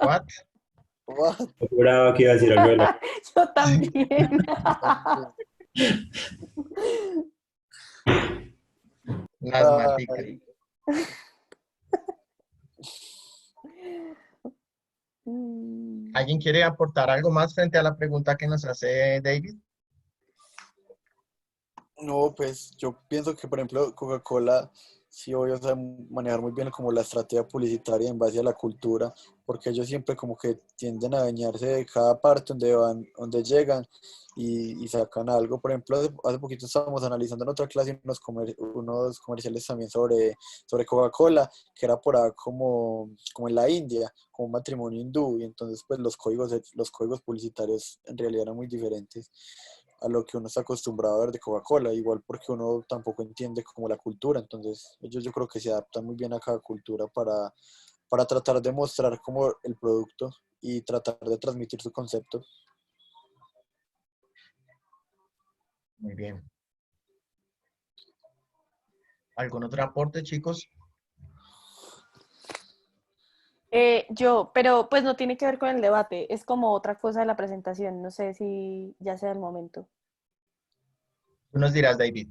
What? what? Juraba que iba a decir algo de la... Yo también. Las maticas. Ay, ¿Alguien quiere aportar algo más frente a la pregunta que nos hace David? no, pues yo pienso que, por ejemplo, Coca-Cola sí voy a saber manejar muy bien como la estrategia publicitaria en base a la cultura, porque ellos siempre como que tienden a dañarse de cada parte donde van, donde llegan y sacan algo. Por ejemplo, hace poquito estábamos analizando en otra clase unos comerciales también sobre Coca-Cola, que era por ahí como en la India, como un matrimonio hindú, y entonces pues los códigos publicitarios en realidad eran muy diferentes a lo que uno está acostumbrado a ver de Coca-Cola, igual porque uno tampoco entiende como la cultura, entonces ellos yo creo que se adaptan muy bien a cada cultura para tratar de mostrar como el producto y tratar de transmitir su concepto. Muy bien. ¿Algún otro aporte, chicos? Pero pues no tiene que ver con el debate, es como otra cosa de la presentación, no sé si ya sea el momento. Tú nos dirás, David.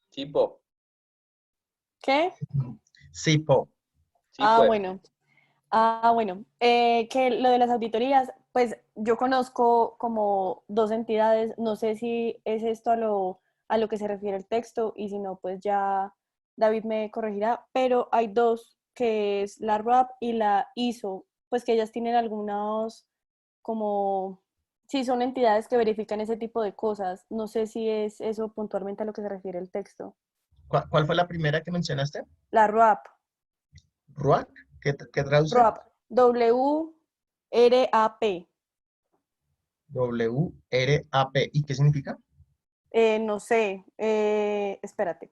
Tipo, ¿Qué? Sí, Po. sí, pues. Bueno. Que lo de las auditorías, pues yo conozco como dos entidades, no sé si es esto a lo que se refiere el texto y si no, pues ya David me corregirá, pero hay dos, que es la RAP y la ISO, pues que ellas tienen algunos como, sí, son entidades que verifican ese tipo de cosas, no sé si es eso puntualmente a lo que se refiere el texto. ¿Cuál fue la primera que mencionaste? La RAP, ¿RUAC? ¿Qué traduce? RAP, WRAP. WRAP. ¿Y qué significa? No sé, espérate.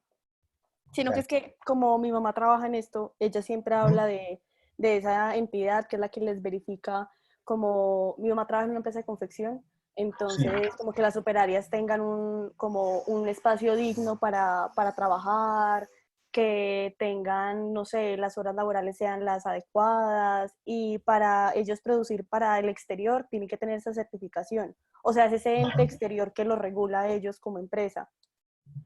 Sino que Ya. es que como mi mamá trabaja en esto, ella siempre habla de esa entidad que es la que les verifica, como mi mamá trabaja en una empresa de confección, Sí. entonces como que las operarias tengan como un espacio digno para trabajar, que tengan, no sé, las horas laborales sean las adecuadas y para ellos producir para el exterior tienen que tener esa certificación. O sea, es ese ente exterior que lo regula a ellos como empresa.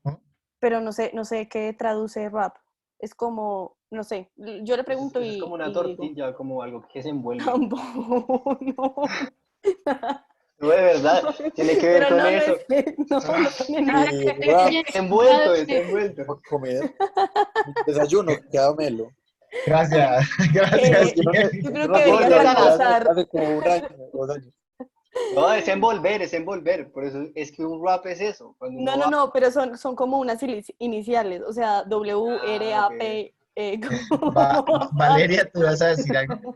Ujú. Pero no sé qué traduce rap. Es como, no sé, yo le pregunto Eso es como una y digo, tortilla, como algo que se envuelve. tampoco, no. No, de verdad, tiene que ver Pero con no, eso. no tiene nada Y que rap, ver. Está envuelto, está envuelto. comer, desayuno, queda melo. Gracias. Gracias, Yo no, Kevin. Yo yo creo no que hacía Bolsa deberías de clase salada. almorzar. hace como un año, 2 años. No, es envolver. Por eso es que un rap es eso. Cuando uno va. No, pero son como unas iniciales, o sea, Ah, ok. WRAP. Como Valeria, tú vas a decir algo.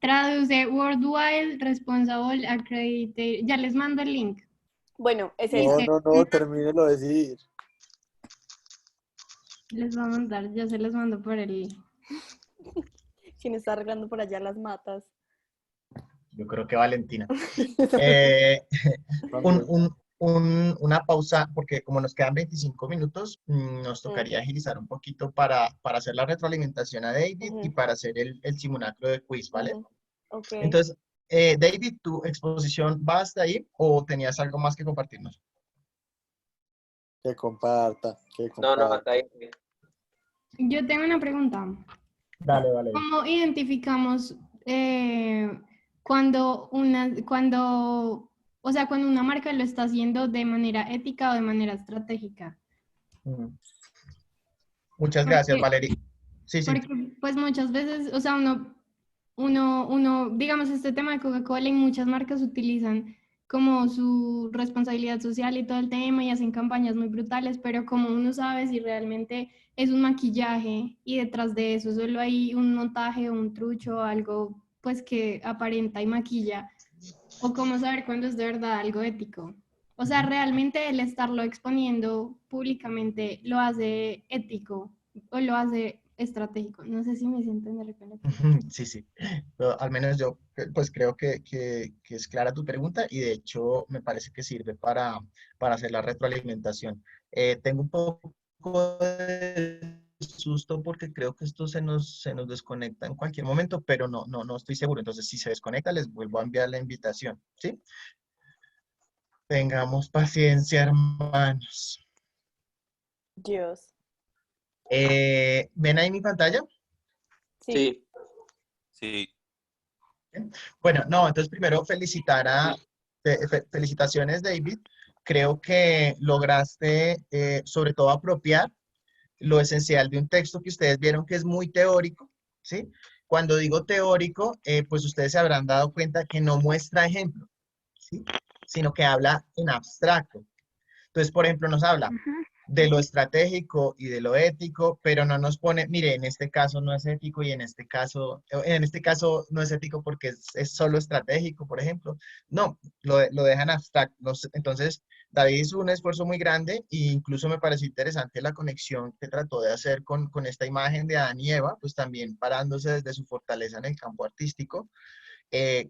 Traduce Worldwide Responsible Accredited. Ya les mando el link. Bueno, es esa. Dice, No, termínelo de decir. les voy a mandar, ya se los mando por el. Quien está arreglando por allá las matas. Yo creo que Valentina. Eh, una pausa, porque como nos quedan 25 minutos, nos tocaría agilizar un poquito para hacer la retroalimentación a David y Ujú, para hacer el simulacro de quiz, ¿vale? ujú. Ok. Entonces, David, ¿tu exposición va hasta ahí o tenías algo más que compartirnos? Que comparta, que No, comparta. hasta ahí. Yo tengo una pregunta. Dale, Valeria. ¿Cómo identificamos o sea, cuando una marca lo está haciendo de manera ética o de manera estratégica? Muchas gracias, Porque, Valeria. Sí, sí. porque pues muchas veces, o sea, uno digamos, este tema de Coca-Cola y muchas marcas utilizan como su responsabilidad social y todo el tema y hacen campañas muy brutales, pero como uno sabe si realmente es un maquillaje y detrás de eso solo hay un montaje o un trucho o algo pues que aparenta y maquilla, o cómo saber cuándo es de verdad algo ético. O sea, realmente el estarlo exponiendo públicamente lo hace ético o lo hace estratégico. No sé si me siento entender con lo que Sí, sí. Pero al menos yo pues creo que es clara tu pregunta y de hecho me parece que sirve para hacer la retroalimentación. Tengo un poco de susto porque creo que esto se nos desconecta en cualquier momento, pero no estoy seguro. Entonces, si se desconecta, les vuelvo a enviar la invitación, ¿sí? Tengamos paciencia, hermanos. Dios. ¿Ven ahí mi pantalla? Sí. Sí. Sí. Bueno, no, entonces primero felicitaciones, David. Creo que lograste sobre todo apropiar lo esencial de un texto que ustedes vieron que es muy teórico, ¿sí? Cuando digo teórico, pues ustedes se habrán dado cuenta que no muestra ejemplo, ¿sí? Sino que habla en abstracto. Entonces, por ejemplo, nos habla de lo estratégico y de lo ético, pero no nos pone, mire, en este caso no es ético y en este caso no es ético porque es solo estratégico, por ejemplo. No, lo dejan abstracto. Entonces, David hizo un esfuerzo muy grande e incluso me pareció interesante la conexión que trató de hacer con esta imagen de Adán y Eva, pues también parándose desde su fortaleza en el campo artístico.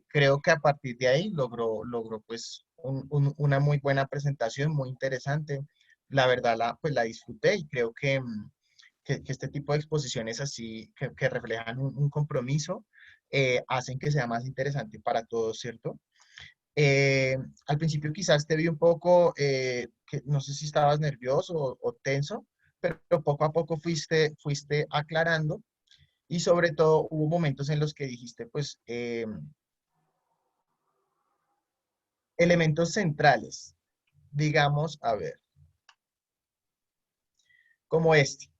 Creo que a partir de ahí logró pues una muy buena presentación, muy interesante. La verdad pues la disfruté y creo que este tipo de exposiciones así, que reflejan un compromiso, hacen que sea más interesante para todos, ¿cierto? Eh, Al principio quizás te vi un poco, que no sé si estabas nervioso o tenso, pero poco a poco fuiste aclarando y sobre todo hubo momentos en los que dijiste, pues, elementos centrales, digamos, a ver, como este.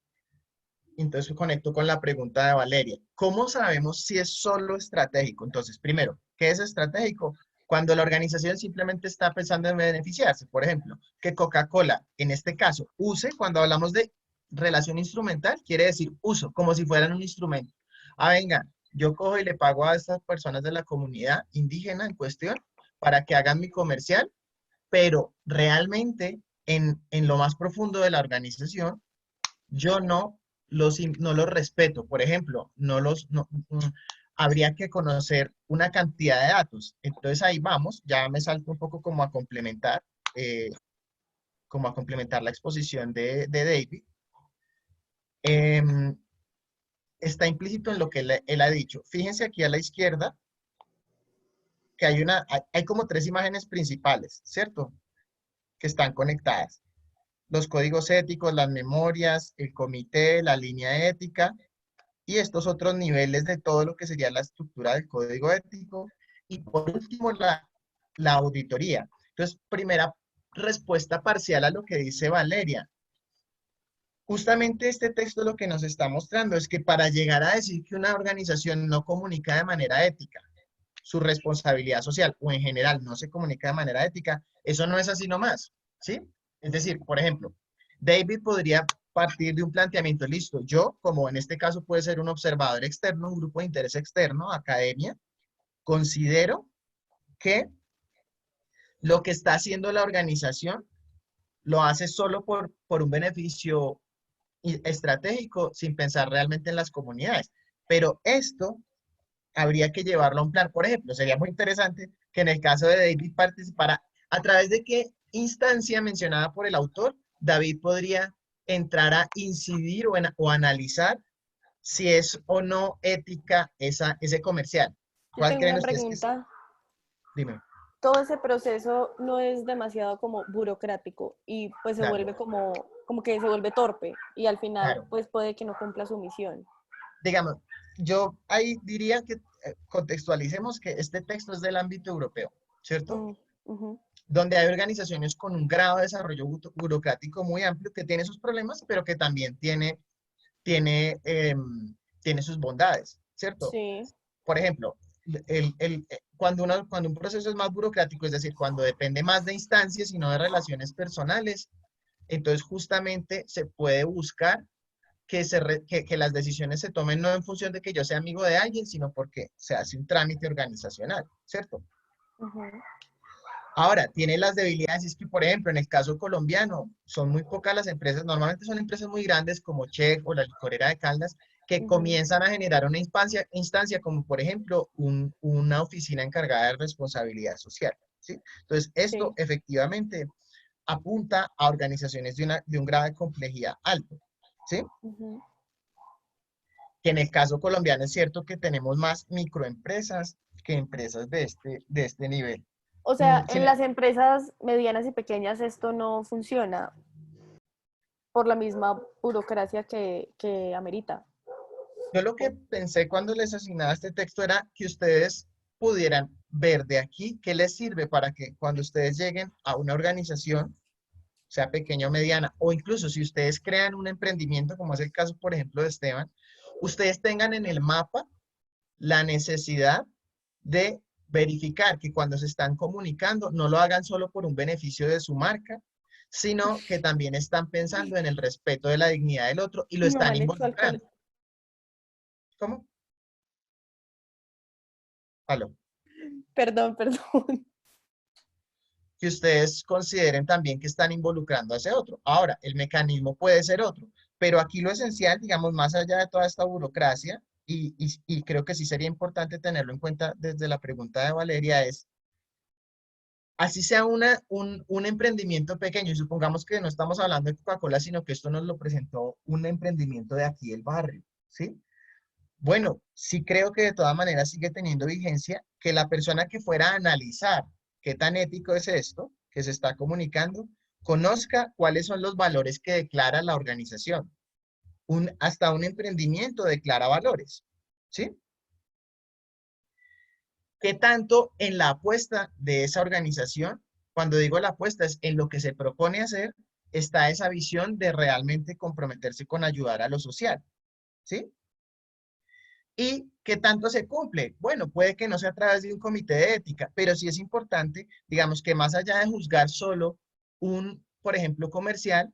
Entonces conecto con la pregunta de Valeria. ¿Cómo sabemos si es solo estratégico? Entonces, primero, ¿qué es estratégico? Cuando la organización simplemente está pensando en beneficiarse. Por ejemplo, que Coca-Cola, en este caso, use, cuando hablamos de relación instrumental, quiere decir uso, como si fueran un instrumento. Ah, venga, yo cojo y le pago a estas personas de la comunidad indígena en cuestión para que hagan mi comercial, pero realmente en lo más profundo de la organización, yo no los respeto. Por ejemplo, habría que conocer una cantidad de datos. Entonces ahí vamos, ya me salto un poco eh, como a complementar la exposición de David. Em, Está implícito en lo que él ha dicho. Fíjense aquí a la izquierda que hay como tres imágenes principales, ¿cierto? Que están conectadas. Los códigos éticos, las memorias, el comité, la línea ética y estos otros niveles de todo lo que sería la estructura del código ético. Y por último, la auditoría. Entonces, primera respuesta parcial a lo que dice Valeria. Justamente este texto lo que nos está mostrando es que para llegar a decir que una organización no comunica de manera ética su responsabilidad social o en general no se comunica de manera ética, eso no es así nomás, ¿sí? Es decir, por ejemplo, David podría partir de un planteamiento, listo, yo, como en este caso puede ser un observador externo, un grupo de interés externo, academia, considero que lo que está haciendo la organización lo hace solo por un beneficio estratégico sin pensar realmente en las comunidades. Pero esto habría que llevarlo a un plan. Por ejemplo, sería muy interesante que en el caso de David participara a través de qué instancia mencionada por el autor, David podría entrar a incidir o analizar si es o no ética ese comercial. Yo ¿Cuál tengo creen una ustedes que es? pregunta. Dime. Todo ese proceso no es demasiado como burocrático y pues se Claro, vuelve como que se vuelve torpe y al final claro. pues puede que no cumpla su misión. Digamos, yo ahí diría que contextualicemos que este texto es del ámbito europeo, ¿cierto? Ujú. Donde hay organizaciones con un grado de desarrollo burocrático muy amplio que tiene sus problemas, pero que también tiene, tiene sus bondades, ¿cierto? Sí. por ejemplo, cuando un proceso es más burocrático, es decir, cuando depende más de instancias y no de relaciones personales, entonces justamente se puede buscar que las decisiones se tomen no en función de que yo sea amigo de alguien, sino porque se hace un trámite organizacional, ¿cierto? Ujú. Ahora, tiene las debilidades, es que, por ejemplo, en el caso colombiano, son muy pocas las empresas, normalmente son empresas muy grandes como Chef o la licorera de Caldas, que Ujú. comienzan a generar una instancia como, por ejemplo, una oficina encargada de responsabilidad social, ¿sí? Entonces, esto Sí. efectivamente apunta a organizaciones de un grado de complejidad alto, ¿sí? Ujú. Que en el caso colombiano es cierto que tenemos más microempresas que empresas de este nivel. O sea, Sin en las empresas medianas y pequeñas esto no funciona por la misma burocracia que amerita. Yo lo que pensé cuando les asignaba este texto era que ustedes pudieran ver de aquí qué les sirve para que cuando ustedes lleguen a una organización, sea pequeña o mediana, o incluso si ustedes crean un emprendimiento, como es el caso, por ejemplo, de Esteban, ustedes tengan en el mapa la necesidad de verificar que cuando se están comunicando no lo hagan solo por un beneficio de su marca, sino que también están pensando en el respeto de la dignidad del otro y lo Mi mamá están le echó alcohol. involucrando. ¿Cómo? Aló. Perdón, perdón. Que ustedes consideren también que están involucrando a ese otro. Ahora, el mecanismo puede ser otro, pero aquí lo esencial, digamos, más allá de toda esta burocracia, y creo que sí sería importante tenerlo en cuenta desde la pregunta de Valeria, es, así sea un emprendimiento pequeño, y supongamos que no estamos hablando de Coca-Cola, sino que esto nos lo presentó un emprendimiento de aquí del barrio, ¿sí? Bueno, sí creo que de todas maneras sigue teniendo vigencia que la persona que fuera a analizar qué tan ético es esto que se está comunicando, conozca cuáles son los valores que declara la organización. Hasta un emprendimiento declara valores, ¿sí? ¿Qué tanto en la apuesta de esa organización, cuando digo la apuesta es en lo que se propone hacer, está esa visión de realmente comprometerse con ayudar a lo social, ¿sí? ¿Y qué tanto se cumple? Bueno, puede que no sea a través de un comité de ética, pero sí es importante, digamos, que más allá de juzgar solo por ejemplo, comercial,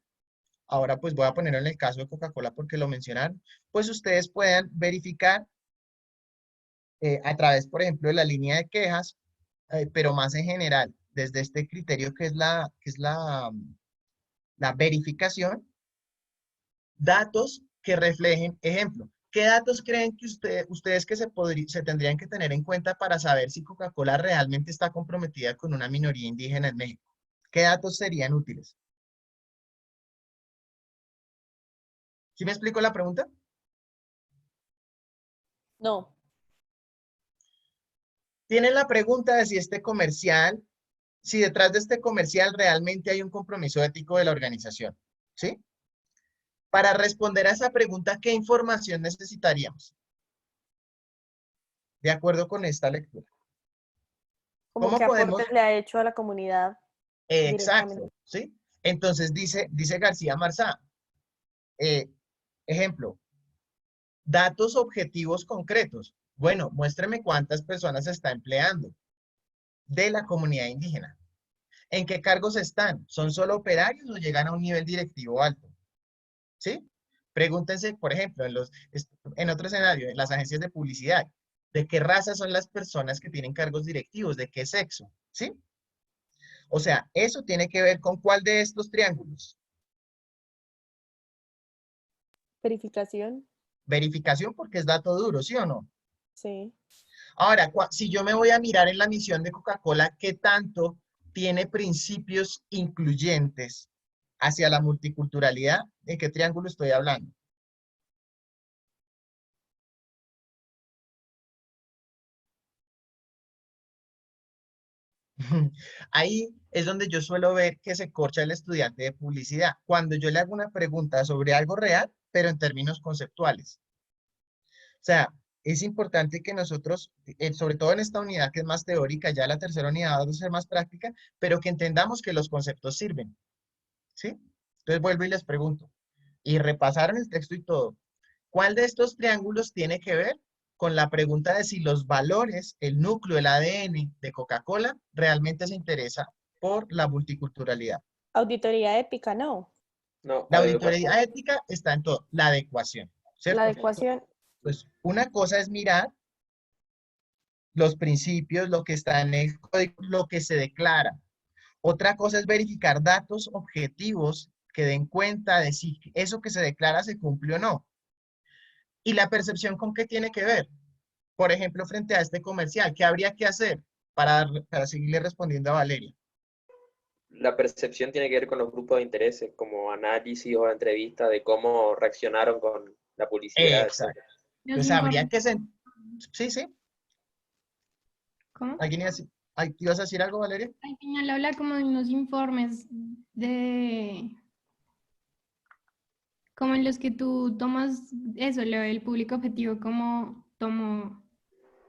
ahora pues voy a ponerlo en el caso de Coca-Cola porque lo mencionaron, pues ustedes puedan verificar a través, por ejemplo, de la línea de quejas, pero más en general, desde este criterio que es la verificación, datos que reflejen, ejemplo, ¿qué datos creen que ustedes que se tendrían que tener en cuenta para saber si Coca-Cola realmente está comprometida con una minoría indígena en México? ¿Qué datos serían útiles? ¿Sí me explico la pregunta? No. Tienen la pregunta de si este comercial, si detrás de este comercial realmente hay un compromiso ético de la organización, ¿sí? Para responder a esa pregunta, ¿qué información necesitaríamos? De acuerdo con esta lectura. Como ¿Cómo qué podemos? aportes le ha hecho a la comunidad directamente. Exacto, ¿sí? Entonces dice García Marzá, eh, ejemplo, datos objetivos concretos. Bueno, muéstreme cuántas personas se está empleando de la comunidad indígena. ¿En qué cargos están? ¿Son solo operarios o llegan a un nivel directivo alto? ¿Sí? Pregúntense, por ejemplo, en otro escenario, en las agencias de publicidad, ¿de qué raza son las personas que tienen cargos directivos? ¿De qué sexo? ¿Sí? O sea, eso tiene que ver con cuál de estos triángulos. Verificación. Verificación porque es dato duro, ¿sí o no? Sí. Ahora, si yo me voy a mirar en la misión de Coca-Cola, ¿qué tanto tiene principios incluyentes hacia la multiculturalidad? ¿De qué triángulo estoy hablando? Ahí es donde yo suelo ver que se corcha el estudiante de publicidad, cuando yo le hago una pregunta sobre algo real, pero en términos conceptuales. O sea, es importante que nosotros, sobre todo en esta unidad que es más teórica, ya la tercera unidad va a ser más práctica, pero que entendamos que los conceptos sirven, ¿sí? Entonces vuelvo y les pregunto, y repasaron el texto y todo, ¿cuál de estos triángulos tiene que ver con la pregunta de si los valores, el núcleo, el ADN de Coca-Cola realmente se interesa por la multiculturalidad. Auditoría ética, no. No, La adecuación. auditoría ética está en todo, la adecuación, La ¿cierto? adecuación. Pues una cosa es mirar los principios, lo que está en el código, lo que se declara. Otra cosa es verificar datos objetivos que den cuenta de si eso que se declara se cumple o no. ¿Y la percepción con qué tiene que ver? Por ejemplo, frente a este comercial, ¿qué habría que hacer para seguirle respondiendo a Valeria? La percepción tiene que ver con los grupos de intereses, como análisis o entrevista de cómo reaccionaron con la publicidad, Exacto. etc. Los Entonces habría informes, que... Sí, sí. ¿cómo? ¿Alguien ibas a decir algo, Valeria? Al final habla como de unos informes de, como en los que tú tomas eso, el público objetivo, cómo tomo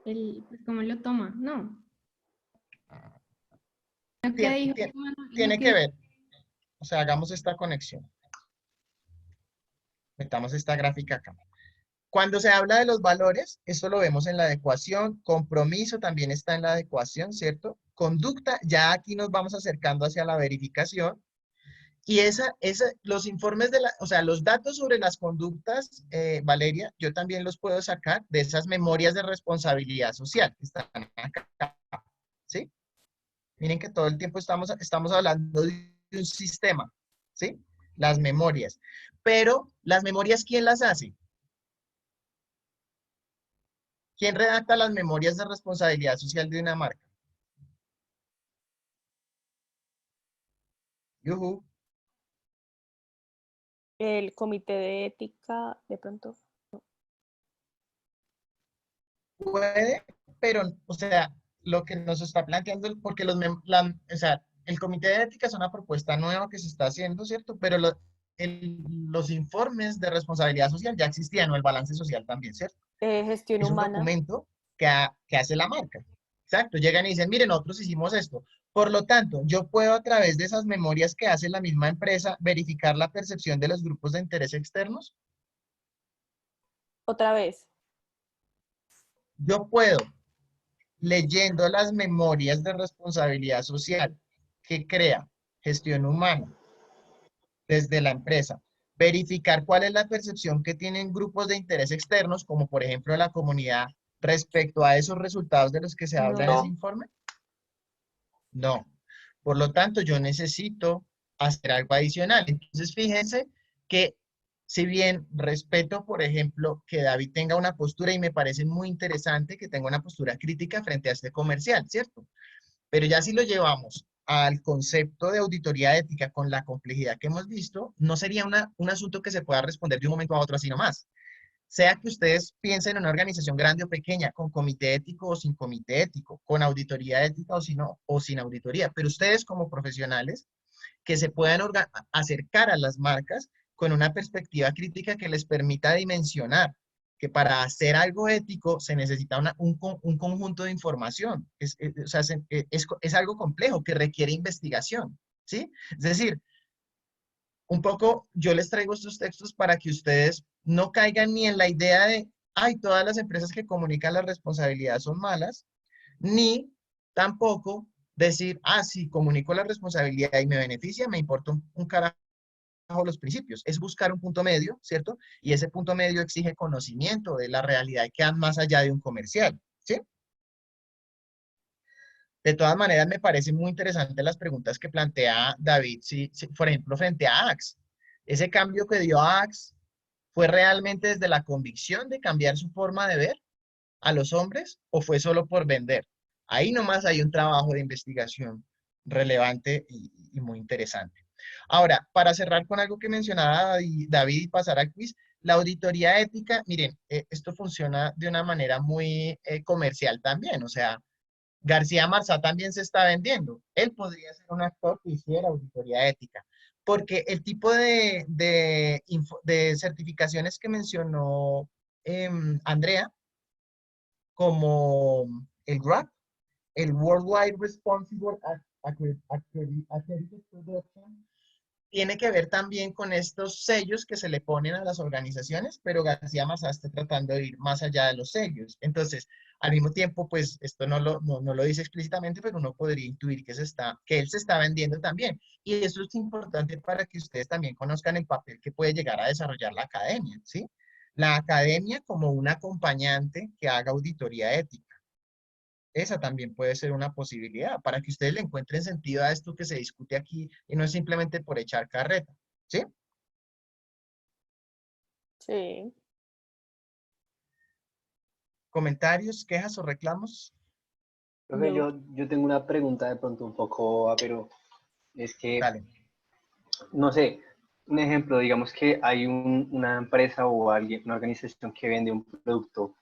pues cómo lo toma, ¿no? Lo que Tien- dijo, tien- lo tiene que que ver. O sea, hagamos esta conexión. Metamos esta gráfica acá. Cuando se habla de los valores, esto lo vemos en la adecuación, compromiso también está en la adecuación, ¿cierto? Conducta, ya aquí nos vamos acercando hacia la verificación. Y los informes o sea, los datos sobre las conductas, Valeria, yo también los puedo sacar de esas memorias de responsabilidad social que están acá, ¿sí? Miren que todo el tiempo estamos hablando de un sistema, ¿sí? Las memorias. Pero, ¿las memorias quién las hace? ¿Quién redacta las memorias de responsabilidad social de una marca? Yuhu. El comité de ética, de pronto. Puede, pero, o sea, lo que nos está planteando, porque o sea, el comité de ética es una propuesta nueva que se está haciendo, ¿cierto? Pero los informes de responsabilidad social ya existían, o el balance social también, ¿cierto? Gestión Es un humana. documento que hace la marca. Exacto, llegan y dicen, miren, nosotros hicimos esto. Por lo tanto, yo puedo a través de esas memorias que hace la misma empresa verificar la percepción de los grupos de interés externos. Otra vez. Yo puedo, leyendo las memorias de responsabilidad social que crea gestión humana desde la empresa, verificar cuál es la percepción que tienen grupos de interés externos, como por ejemplo la comunidad, respecto a esos resultados de los que se habla en ese No, informe. No. Por lo tanto, yo necesito hacer algo adicional. Entonces, fíjense que si bien respeto, por ejemplo, que David tenga una postura y me parece muy interesante que tenga una postura crítica frente a este comercial, ¿cierto? Pero ya si lo llevamos al concepto de auditoría ética con la complejidad que hemos visto, no sería un asunto que se pueda responder de un momento a otro así nomás. Sea que ustedes piensen en una organización grande o pequeña, con comité ético o sin comité ético, con auditoría ética o sin auditoría, pero ustedes como profesionales que se puedan acercar a las marcas con una perspectiva crítica que les permita dimensionar que para hacer algo ético se necesita un conjunto de información. O sea, es algo complejo que requiere investigación, ¿sí? Es decir, un poco yo les traigo estos textos para que ustedes no caigan ni en la idea de, ay, todas las empresas que comunican la responsabilidad son malas, ni tampoco decir, ah, sí, comunico la responsabilidad y me beneficia, me importa un carajo los principios. Es buscar un punto medio, ¿cierto? Y ese punto medio exige conocimiento de la realidad que van más allá de un comercial, ¿sí? De todas maneras, me parecen muy interesantes las preguntas que plantea David, por ejemplo, frente a Axe. Ese cambio que dio Axe fue realmente desde la convicción de cambiar su forma de ver a los hombres o fue solo por vender. Ahí nomás hay un trabajo de investigación relevante y muy interesante. Ahora, para cerrar con algo que mencionaba David y pasar al quiz, la auditoría ética, miren, esto funciona de una manera muy comercial también, o sea, García Marzá también se está vendiendo. Él podría ser un actor que hiciera auditoría ética, porque el tipo de certificaciones que mencionó Andrea, como el GRAP, el Worldwide Responsible Accredited Production, tiene que ver también con estos sellos que se le ponen a las organizaciones, pero García Marzá está tratando de ir más allá de los sellos. Entonces, al mismo tiempo, pues esto no lo dice explícitamente, pero uno podría intuir que él se está vendiendo también. Y eso es importante para que ustedes también conozcan el papel que puede llegar a desarrollar la academia, ¿sí? La academia como un acompañante que haga auditoría ética. Esa también puede ser una posibilidad para que ustedes le encuentren sentido a esto que se discute aquí y no es simplemente por echar carreta, ¿sí? Sí. ¿Comentarios, quejas o reclamos? Profe, No. yo tengo una pregunta de pronto un poco, pero es que, Dale. no sé, un ejemplo, digamos que hay una empresa o alguien, una organización que vende un producto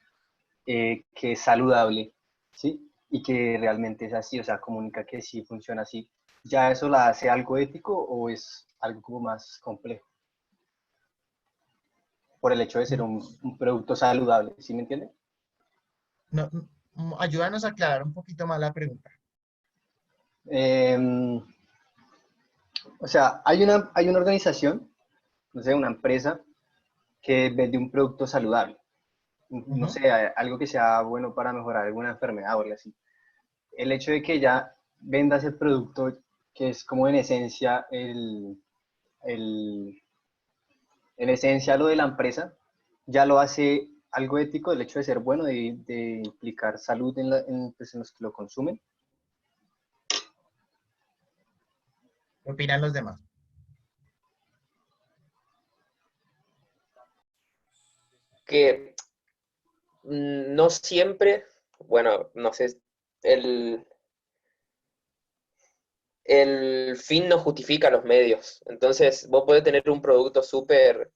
que es saludable, ¿sí? Y que realmente es así, o sea, comunica que sí funciona así. ¿Ya eso la hace algo ético o es algo como más complejo? Por el hecho de ser un producto saludable, ¿sí me entiende? No, ayúdanos a aclarar un poquito más la pregunta. Eh, o sea, hay una organización, no sé, una empresa que vende un producto saludable. No Ujú. sé, algo que sea bueno para mejorar alguna enfermedad o algo así. El hecho de que ella venda ese producto, que es como en esencia el, en esencia lo de la empresa, ya lo hace algo ético, el hecho de ser bueno, de implicar salud pues, en los que lo consumen. ¿Qué opinan los demás? Que no siempre, bueno, no sé, el, el fin no justifica los medios. Entonces, vos podés tener un producto súper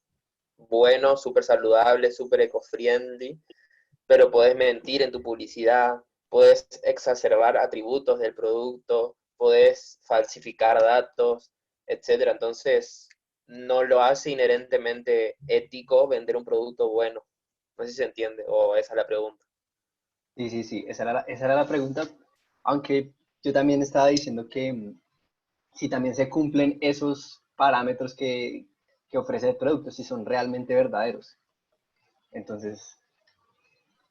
bueno, súper saludable, súper eco-friendly, pero podés mentir en tu publicidad, podés exacerbar atributos del producto, podés falsificar datos, etcétera. Entonces, no lo hace inherentemente ético vender un producto bueno. No sé si se entiende, o esa es la pregunta. Sí, sí, sí, esa era la pregunta, aunque yo también estaba diciendo que si también se cumplen esos parámetros que ofrece el producto, si son realmente verdaderos. Entonces,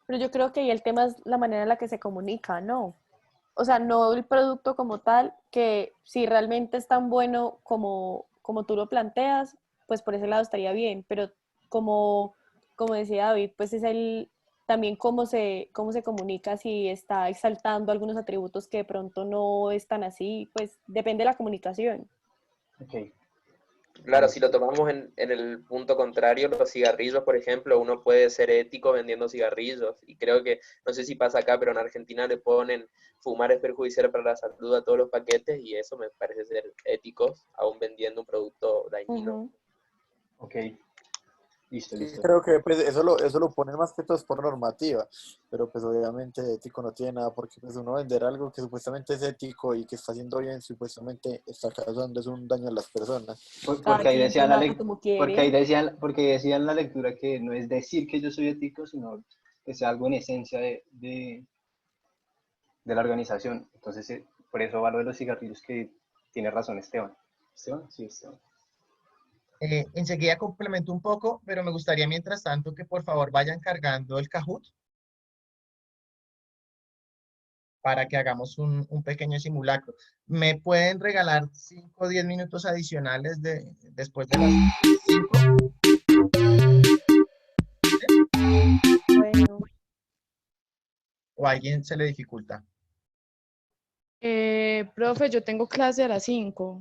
Pero yo creo que ahí el tema es la manera en la que se comunica, ¿no? O sea, no el producto como tal, que si realmente es tan bueno como tú lo planteas, pues por ese lado estaría bien, pero como decía David, pues es también cómo se comunica, si está exaltando algunos atributos que de pronto no están así, pues depende de la comunicación. ok, Claro, si lo tomamos en el punto contrario, los cigarrillos, por ejemplo, uno puede ser ético vendiendo cigarrillos. Y creo que, no sé si pasa acá, pero en Argentina le ponen fumar es perjudicial para la salud a todos los paquetes y eso me parece ser ético, aún vendiendo un producto dañino. Ujú. ok, listo, Sí, listo. creo que pues, eso lo ponen más que todo es por normativa, pero pues obviamente ético no tiene nada porque pues uno vender algo que supuestamente es ético y que está haciendo bien, supuestamente está causando es un daño a las personas. Cada Porque ahí quien decían toma como quiere. porque decían la lectura que no es decir que yo soy ético, sino que sea algo en esencia de la organización. Entonces, por eso va lo de los cigarrillos que tiene razón Esteban. ¿Esteban? Sí, Esteban. Enseguida complemento un poco, pero me gustaría mientras tanto que por favor vayan cargando el Kahoot para que hagamos un pequeño simulacro. ¿Me pueden regalar 5 o 10 minutos adicionales después de las 5? Bueno, ¿O a alguien se le dificulta? Profe, yo tengo clase a las 5.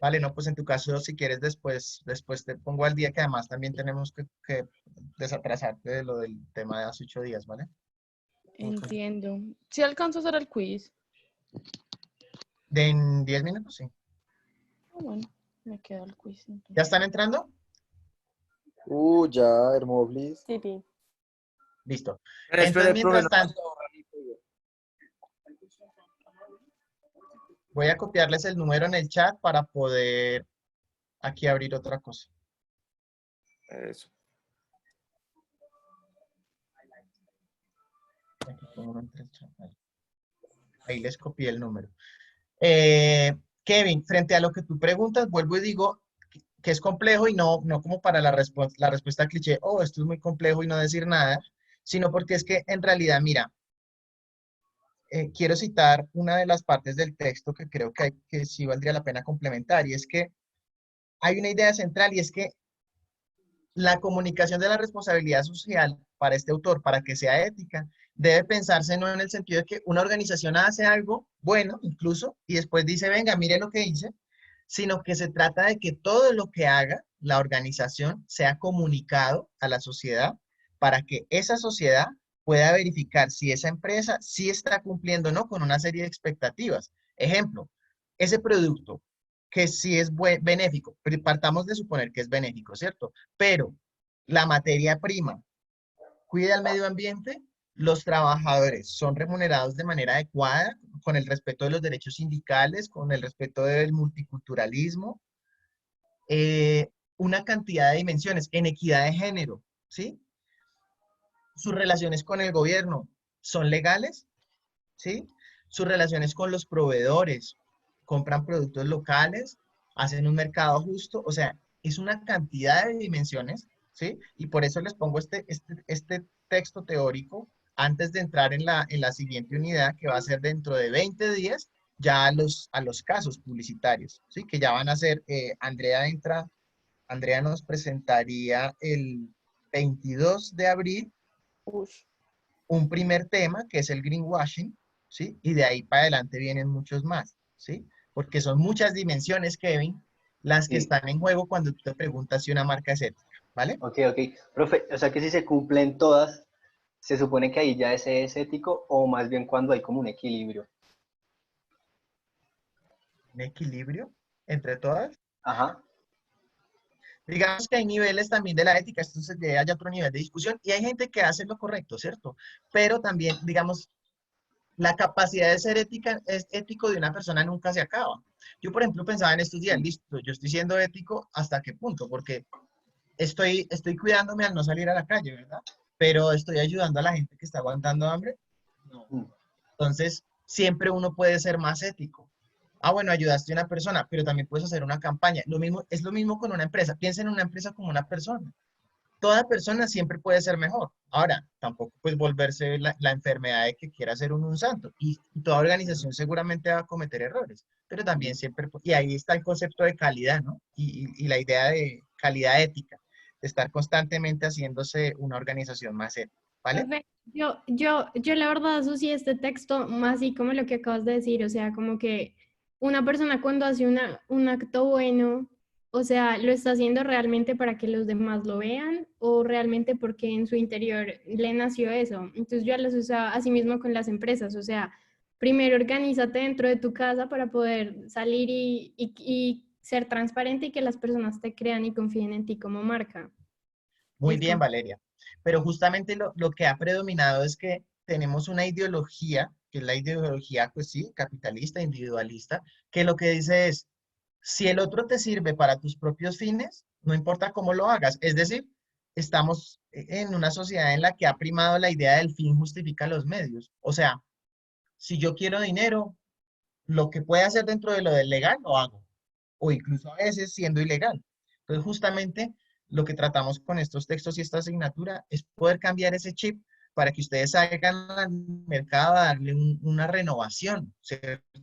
Vale, no, pues en tu caso, si quieres, después te pongo al día que además también tenemos que desatrasarte de lo del tema de hace 8 días, ¿vale? Entiendo. Si alcanzo a hacer el quiz. De en 10 minutos, sí. Bueno, me queda el quiz ¿Ya entonces. están entrando? Ya, Hermópolis. sí, sí. Listo. Espera, Entonces, espera, profe, mientras no. tanto, voy a copiarles el número en el chat para poder aquí abrir otra cosa. Eso. Aquí pongo entre el chat. Ahí. ahí les copié el número. Kevin, frente a lo que tú preguntas, vuelvo y digo que es complejo y no como para la respuesta cliché, oh, esto es muy complejo y no decir nada, sino porque es que en realidad, mira, quiero citar una de las partes del texto que creo que sí valdría la pena complementar, y es que hay una idea central, y es que la comunicación de la responsabilidad social para este autor, para que sea ética, debe pensarse no en el sentido de que una organización hace algo bueno, incluso, y después dice, venga, mire lo que hice, sino que se trata de que todo lo que haga la organización sea comunicado a la sociedad para que esa sociedad pueda verificar si esa empresa sí está cumpliendo o no con una serie de expectativas. Ejemplo, ese producto que sí es benéfico, pero partamos de suponer que es benéfico, ¿cierto? Pero la materia prima cuida el medio ambiente, los trabajadores son remunerados de manera adecuada, con el respeto de los derechos sindicales, con el respeto del multiculturalismo, una cantidad de dimensiones, en equidad de género, ¿sí? Sus relaciones con el gobierno son legales, ¿sí? Sus relaciones con los proveedores, compran productos locales, hacen un mercado justo, o sea, es una cantidad de dimensiones, ¿sí? Y por eso les pongo este texto teórico antes de entrar en la siguiente unidad, que va a ser dentro de 20 días, ya a los casos publicitarios, ¿sí? Que ya van a ser, Andrea nos presentaría el 22 de abril un primer tema, que es el greenwashing, ¿sí? Y de ahí para adelante vienen muchos más, ¿sí? Porque son muchas dimensiones, Kevin, las que están en juego cuando tú te preguntas si una marca es ética, ¿vale? Ok. Profe, o sea que si se cumplen todas, ¿se supone que ahí ya ese es ético o más bien cuando hay como un equilibrio? ¿Un equilibrio entre todas? Ajá. Digamos que hay niveles también de la ética, esto se llega a otro nivel de discusión, y hay gente que hace lo correcto, ¿cierto? Pero también, digamos, la capacidad de ser ético de una persona nunca se acaba. Yo, por ejemplo, pensaba en estos días, listo, yo estoy siendo ético ¿hasta qué punto? Porque estoy cuidándome al no salir a la calle, ¿verdad? Pero estoy ayudando a la gente que está aguantando hambre. No. Entonces, siempre uno puede ser más ético. Ah, bueno, ayudaste a una persona, pero también puedes hacer una campaña. Es lo mismo con una empresa. Piensa en una empresa como una persona. Toda persona siempre puede ser mejor. Ahora, tampoco pues volverse la enfermedad de que quiera ser un santo. Y toda organización seguramente va a cometer errores, pero también siempre, y ahí está el concepto de calidad, ¿no? Y la idea de calidad ética, de estar constantemente haciéndose una organización más ética, ¿vale? Profe, yo la verdad asocié este texto más así como lo que acabas de decir, o sea, como que una persona cuando hace un acto bueno, o sea, ¿lo está haciendo realmente para que los demás lo vean o realmente porque en su interior le nació eso? Entonces yo los usaba así mismo con las empresas, o sea, primero organízate dentro de tu casa para poder salir y ser transparente y que las personas te crean y confíen en ti como marca. Muy Es bien, como- Valeria. Pero justamente lo que ha predominado es que tenemos una ideología, que es la ideología, pues sí, capitalista, individualista, que lo que dice es, si el otro te sirve para tus propios fines, no importa cómo lo hagas. Es decir, estamos en una sociedad en la que ha primado la idea del fin justifica los medios. O sea, si yo quiero dinero, lo que pueda hacer dentro de lo del legal, lo hago. O incluso a veces siendo ilegal. Entonces, justamente lo que tratamos con estos textos y esta asignatura es poder cambiar ese chip para que ustedes salgan al mercado a darle una renovación, ¿cierto?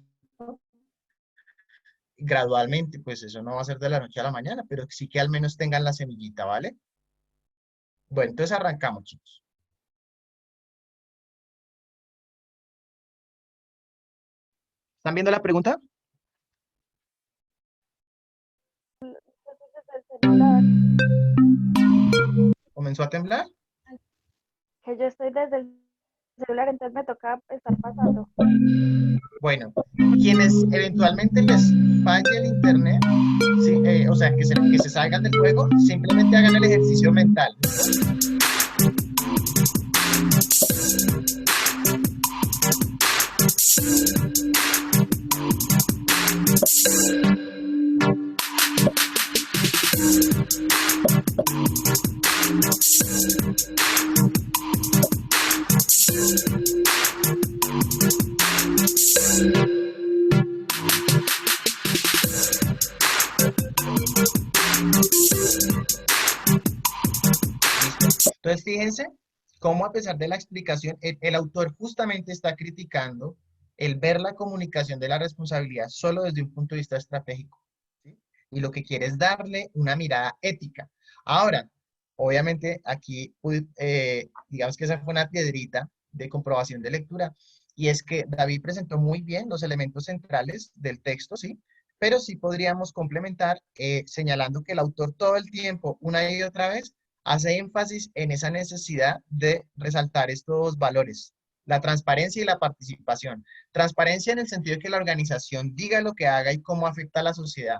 Gradualmente, pues eso no va a ser de la noche a la mañana, pero sí que al menos tengan la semillita, ¿vale? Bueno, entonces arrancamos, chicos. ¿Están viendo la pregunta? ¿Comenzó a temblar? Que yo estoy desde el celular, entonces me toca estar pasando. Bueno, quienes eventualmente les falle el internet, sí, o sea, que se salgan del juego, simplemente hagan el ejercicio mental. Fíjense cómo a pesar de la explicación, el autor justamente está criticando el ver la comunicación de la responsabilidad solo desde un punto de vista estratégico, ¿sí? Y lo que quiere es darle una mirada ética. Ahora, obviamente aquí, digamos que esa fue una piedrita de comprobación de lectura, y es que David presentó muy bien los elementos centrales del texto, ¿sí? Pero sí podríamos complementar señalando que el autor todo el tiempo, una y otra vez, hace énfasis en esa necesidad de resaltar estos valores, la transparencia y la participación. Transparencia en el sentido de que la organización diga lo que haga y cómo afecta a la sociedad,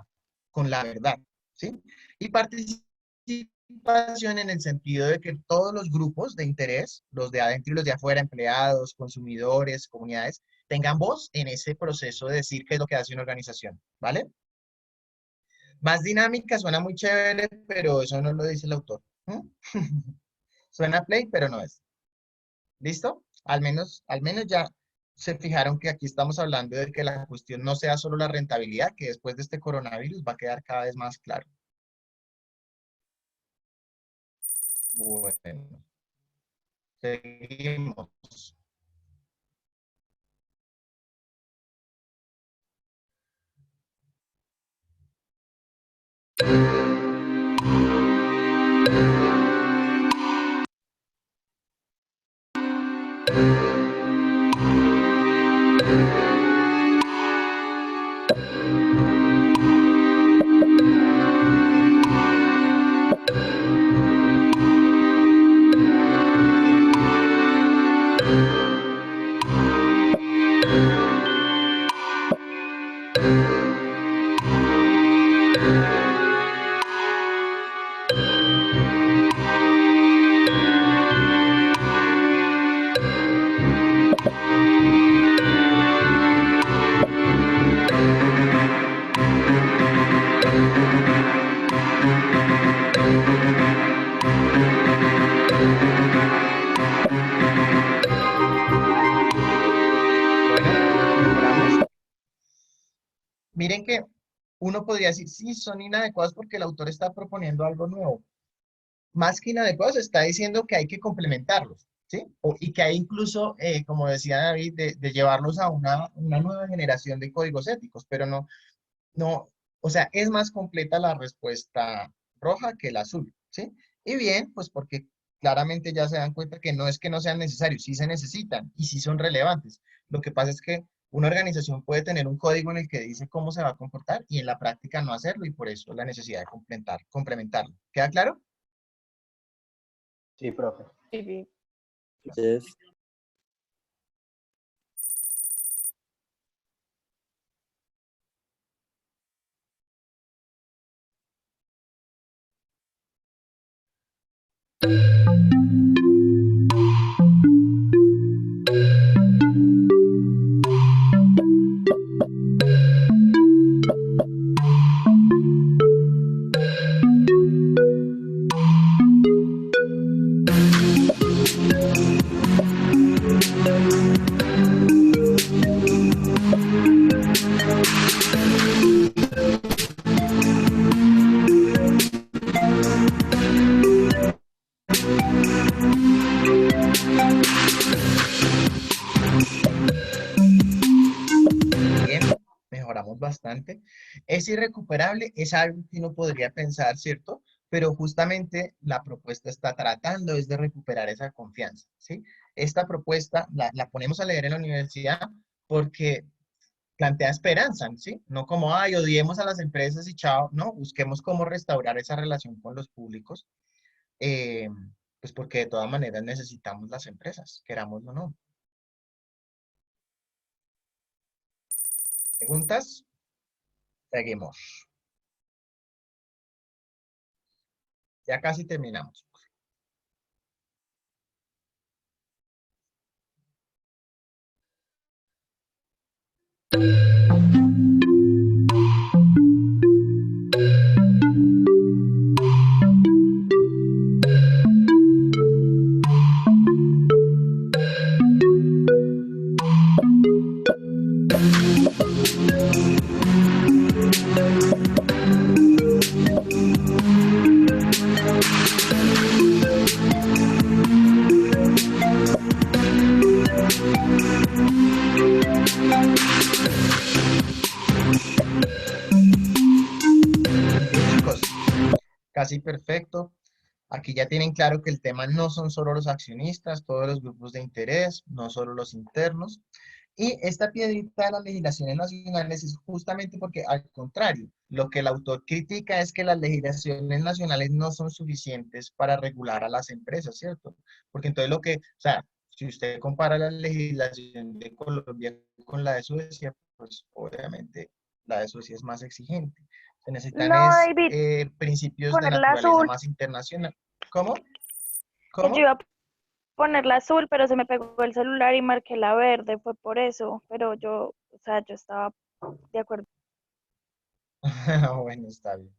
con la verdad, ¿sí? Y participación en el sentido de que todos los grupos de interés, los de adentro y los de afuera, empleados, consumidores, comunidades, tengan voz en ese proceso de decir qué es lo que hace una organización, ¿vale? Más dinámica, suena muy chévere, pero eso no lo dice el autor. Suena play, pero no es. ¿Listo? Al menos ya se fijaron que aquí estamos hablando de que la cuestión no sea solo la rentabilidad, que después de este coronavirus va a quedar cada vez más claro. Bueno, seguimos. Miren que uno podría decir, sí, son inadecuados porque el autor está proponiendo algo nuevo. Más que inadecuados, está diciendo que hay que complementarlos, ¿sí? Y que hay incluso, como decía David, de llevarlos a una nueva generación de códigos éticos, pero no, o sea, es más completa la respuesta roja que la azul, ¿sí? Y bien, pues porque claramente ya se dan cuenta que no es que no sean necesarios, sí se necesitan y sí son relevantes. Lo que pasa es que una organización puede tener un código en el que dice cómo se va a comportar y en la práctica no hacerlo, y por eso la necesidad de complementarlo. ¿Queda claro? Sí, profe. Sí. Yes. Bien, mejoramos bastante. Es irrecuperable, es algo que uno podría pensar, ¿cierto? Pero justamente la propuesta está tratando es de recuperar esa confianza, ¿sí? Esta propuesta la ponemos a leer en la universidad porque plantea esperanza, ¿sí? No como, ay, odiemos a las empresas y chao, no, busquemos cómo restaurar esa relación con los públicos, eh, pues porque de todas maneras necesitamos las empresas, queramos o no. ¿Preguntas? Seguimos. Ya casi terminamos. Casi perfecto. Aquí ya tienen claro que el tema no son solo los accionistas, todos los grupos de interés, no solo los internos. Y esta piedrita de las legislaciones nacionales es justamente porque, al contrario, lo que el autor critica es que las legislaciones nacionales no son suficientes para regular a las empresas, ¿cierto? Porque entonces o sea, si usted compara la legislación de Colombia con la de Suecia, pues obviamente la de Suecia es más exigente. Se necesitan No, David, principios de ponerla naturaleza azul. más internacional. ¿Cómo? Que yo iba a ponerla azul, pero se me pegó el celular y marqué la verde, fue por eso. Pero yo, o sea, yo estaba de acuerdo. Bueno, está bien.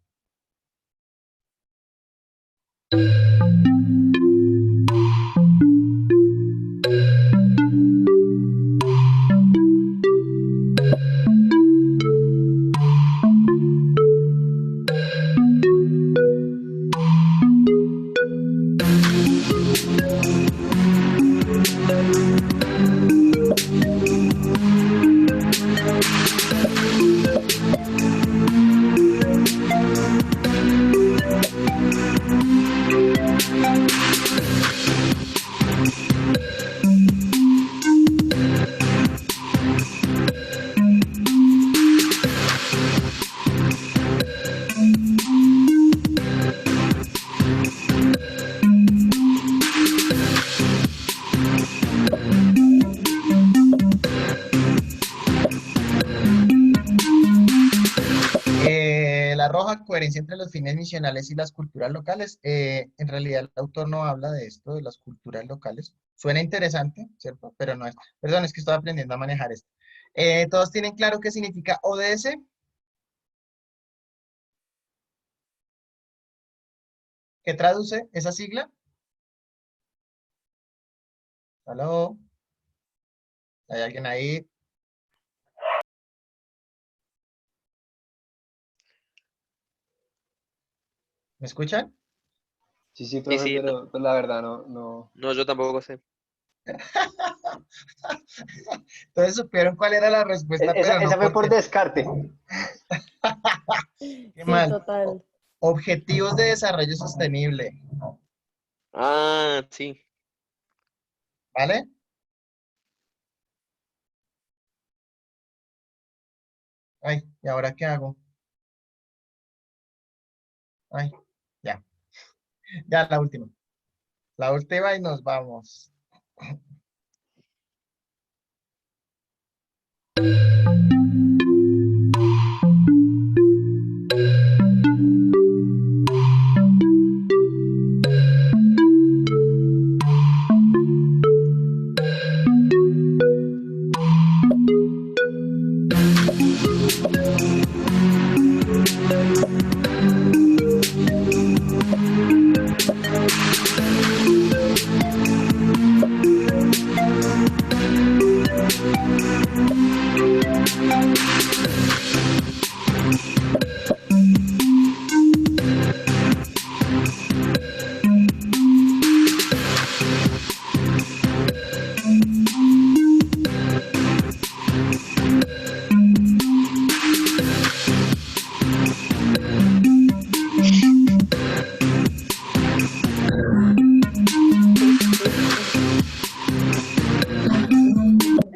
La roja, coherencia entre los fines misionales y las culturas locales. En realidad el autor no habla de esto, de las culturas locales. Suena interesante, ¿cierto? Pero no es. Perdón, es que estoy aprendiendo a manejar esto. ¿Todos tienen claro qué significa ODS? ¿Qué traduce esa sigla? ¿Aló? ¿Hay alguien ahí? ¿Me escuchan? Sí, profe, sí, pero pues, la verdad no. no, yo tampoco sé. Entonces supieron cuál era la respuesta, Esa, pero no esa fue por porque... descarte. Qué Sí, mal. total. Objetivos de desarrollo sostenible, Ah, sí. ¿vale? Ay, ¿y ahora qué hago? Ay, ya. Ya la última. La última y nos vamos.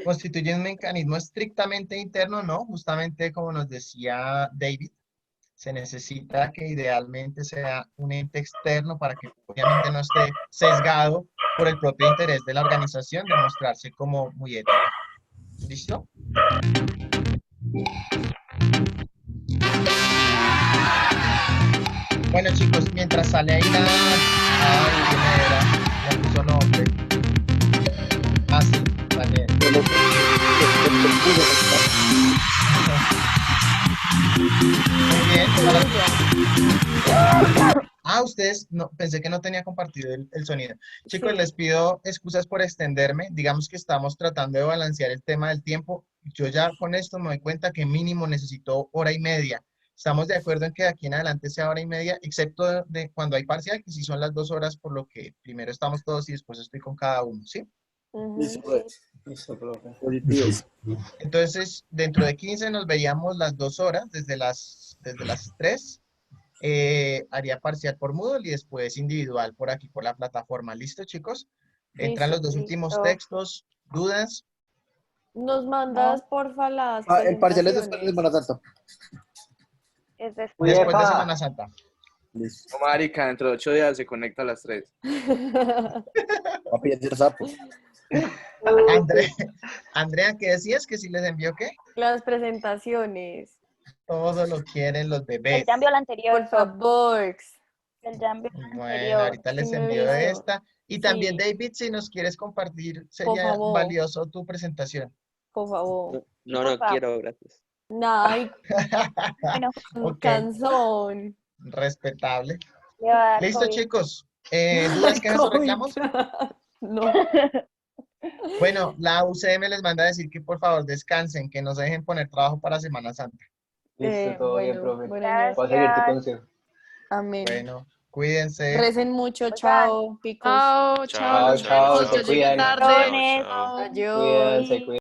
Constituye un mecanismo estrictamente interno, ¿no? Justamente como nos decía David, se necesita que idealmente sea un ente externo para que obviamente no esté sesgado por el propio interés de la organización de mostrarse como muy ética. ¿Listo? Bueno, chicos, mientras sale ahí la... Ay, ¿quién era? Ya puso nombre. Ah, sí, Daniel. Muy bien. Ah, ustedes, no, pensé que no tenía compartido el sonido. Chicos, Sí. les pido excusas por extenderme. Digamos que estamos tratando de balancear el tema del tiempo. Yo ya con esto me doy cuenta que mínimo necesito hora y media. Estamos de acuerdo en que de aquí en adelante sea hora y media, excepto de cuando hay parcial, que sí son las 2 horas, por lo que primero estamos todos y después estoy con cada uno, ¿sí? Listo, pues. Listo, profe. Entonces, dentro de 15 nos veíamos las 2 horas, desde las 3. haría parcial por Moodle y después individual por aquí, por la plataforma. ¿Listo, chicos? Entran los dos últimos Listo. textos. ¿Dudas? Nos mandas, porfa, las El parcial es después de presentaciones. Semana Santa. Es después. Después de ¡Uepa! Semana Santa. Listo. No, marica, dentro de 8 días se conecta a las 3. Papi, es sapo. Andrea, ¿qué decías? ¿Que si les envió qué? Las presentaciones, Todo lo quieren los El bebés. ya envió la anterior. por favor. El ya envió la Bueno, anterior. ahorita les Sí, me envío avisó. esta. Y también, Sí. David, si nos quieres compartir, Por sería favor. valioso tu presentación. Por favor. No, Por favor. quiero, gracias. Ay, Bueno, Ok, cansón. respetable. le va a dar Listo, COVID. chicos. ¿Dudas, quejas o COVID. reclamos? No. Bueno, la UCM les manda a decir que por favor descansen, que no se dejen poner trabajo para Semana Santa. Listo, todo bien, Bueno, profe. buenas Gracias. Voy a seguir tu consejo. Amén. Bueno, cuídense. Recen mucho, Oigan. chao, picos. Chao, chao. Chao, Los chao, vemos. se Yo llegué cuidan. tarde. Dones. Chao. Adiós. Cuídense, cuídense.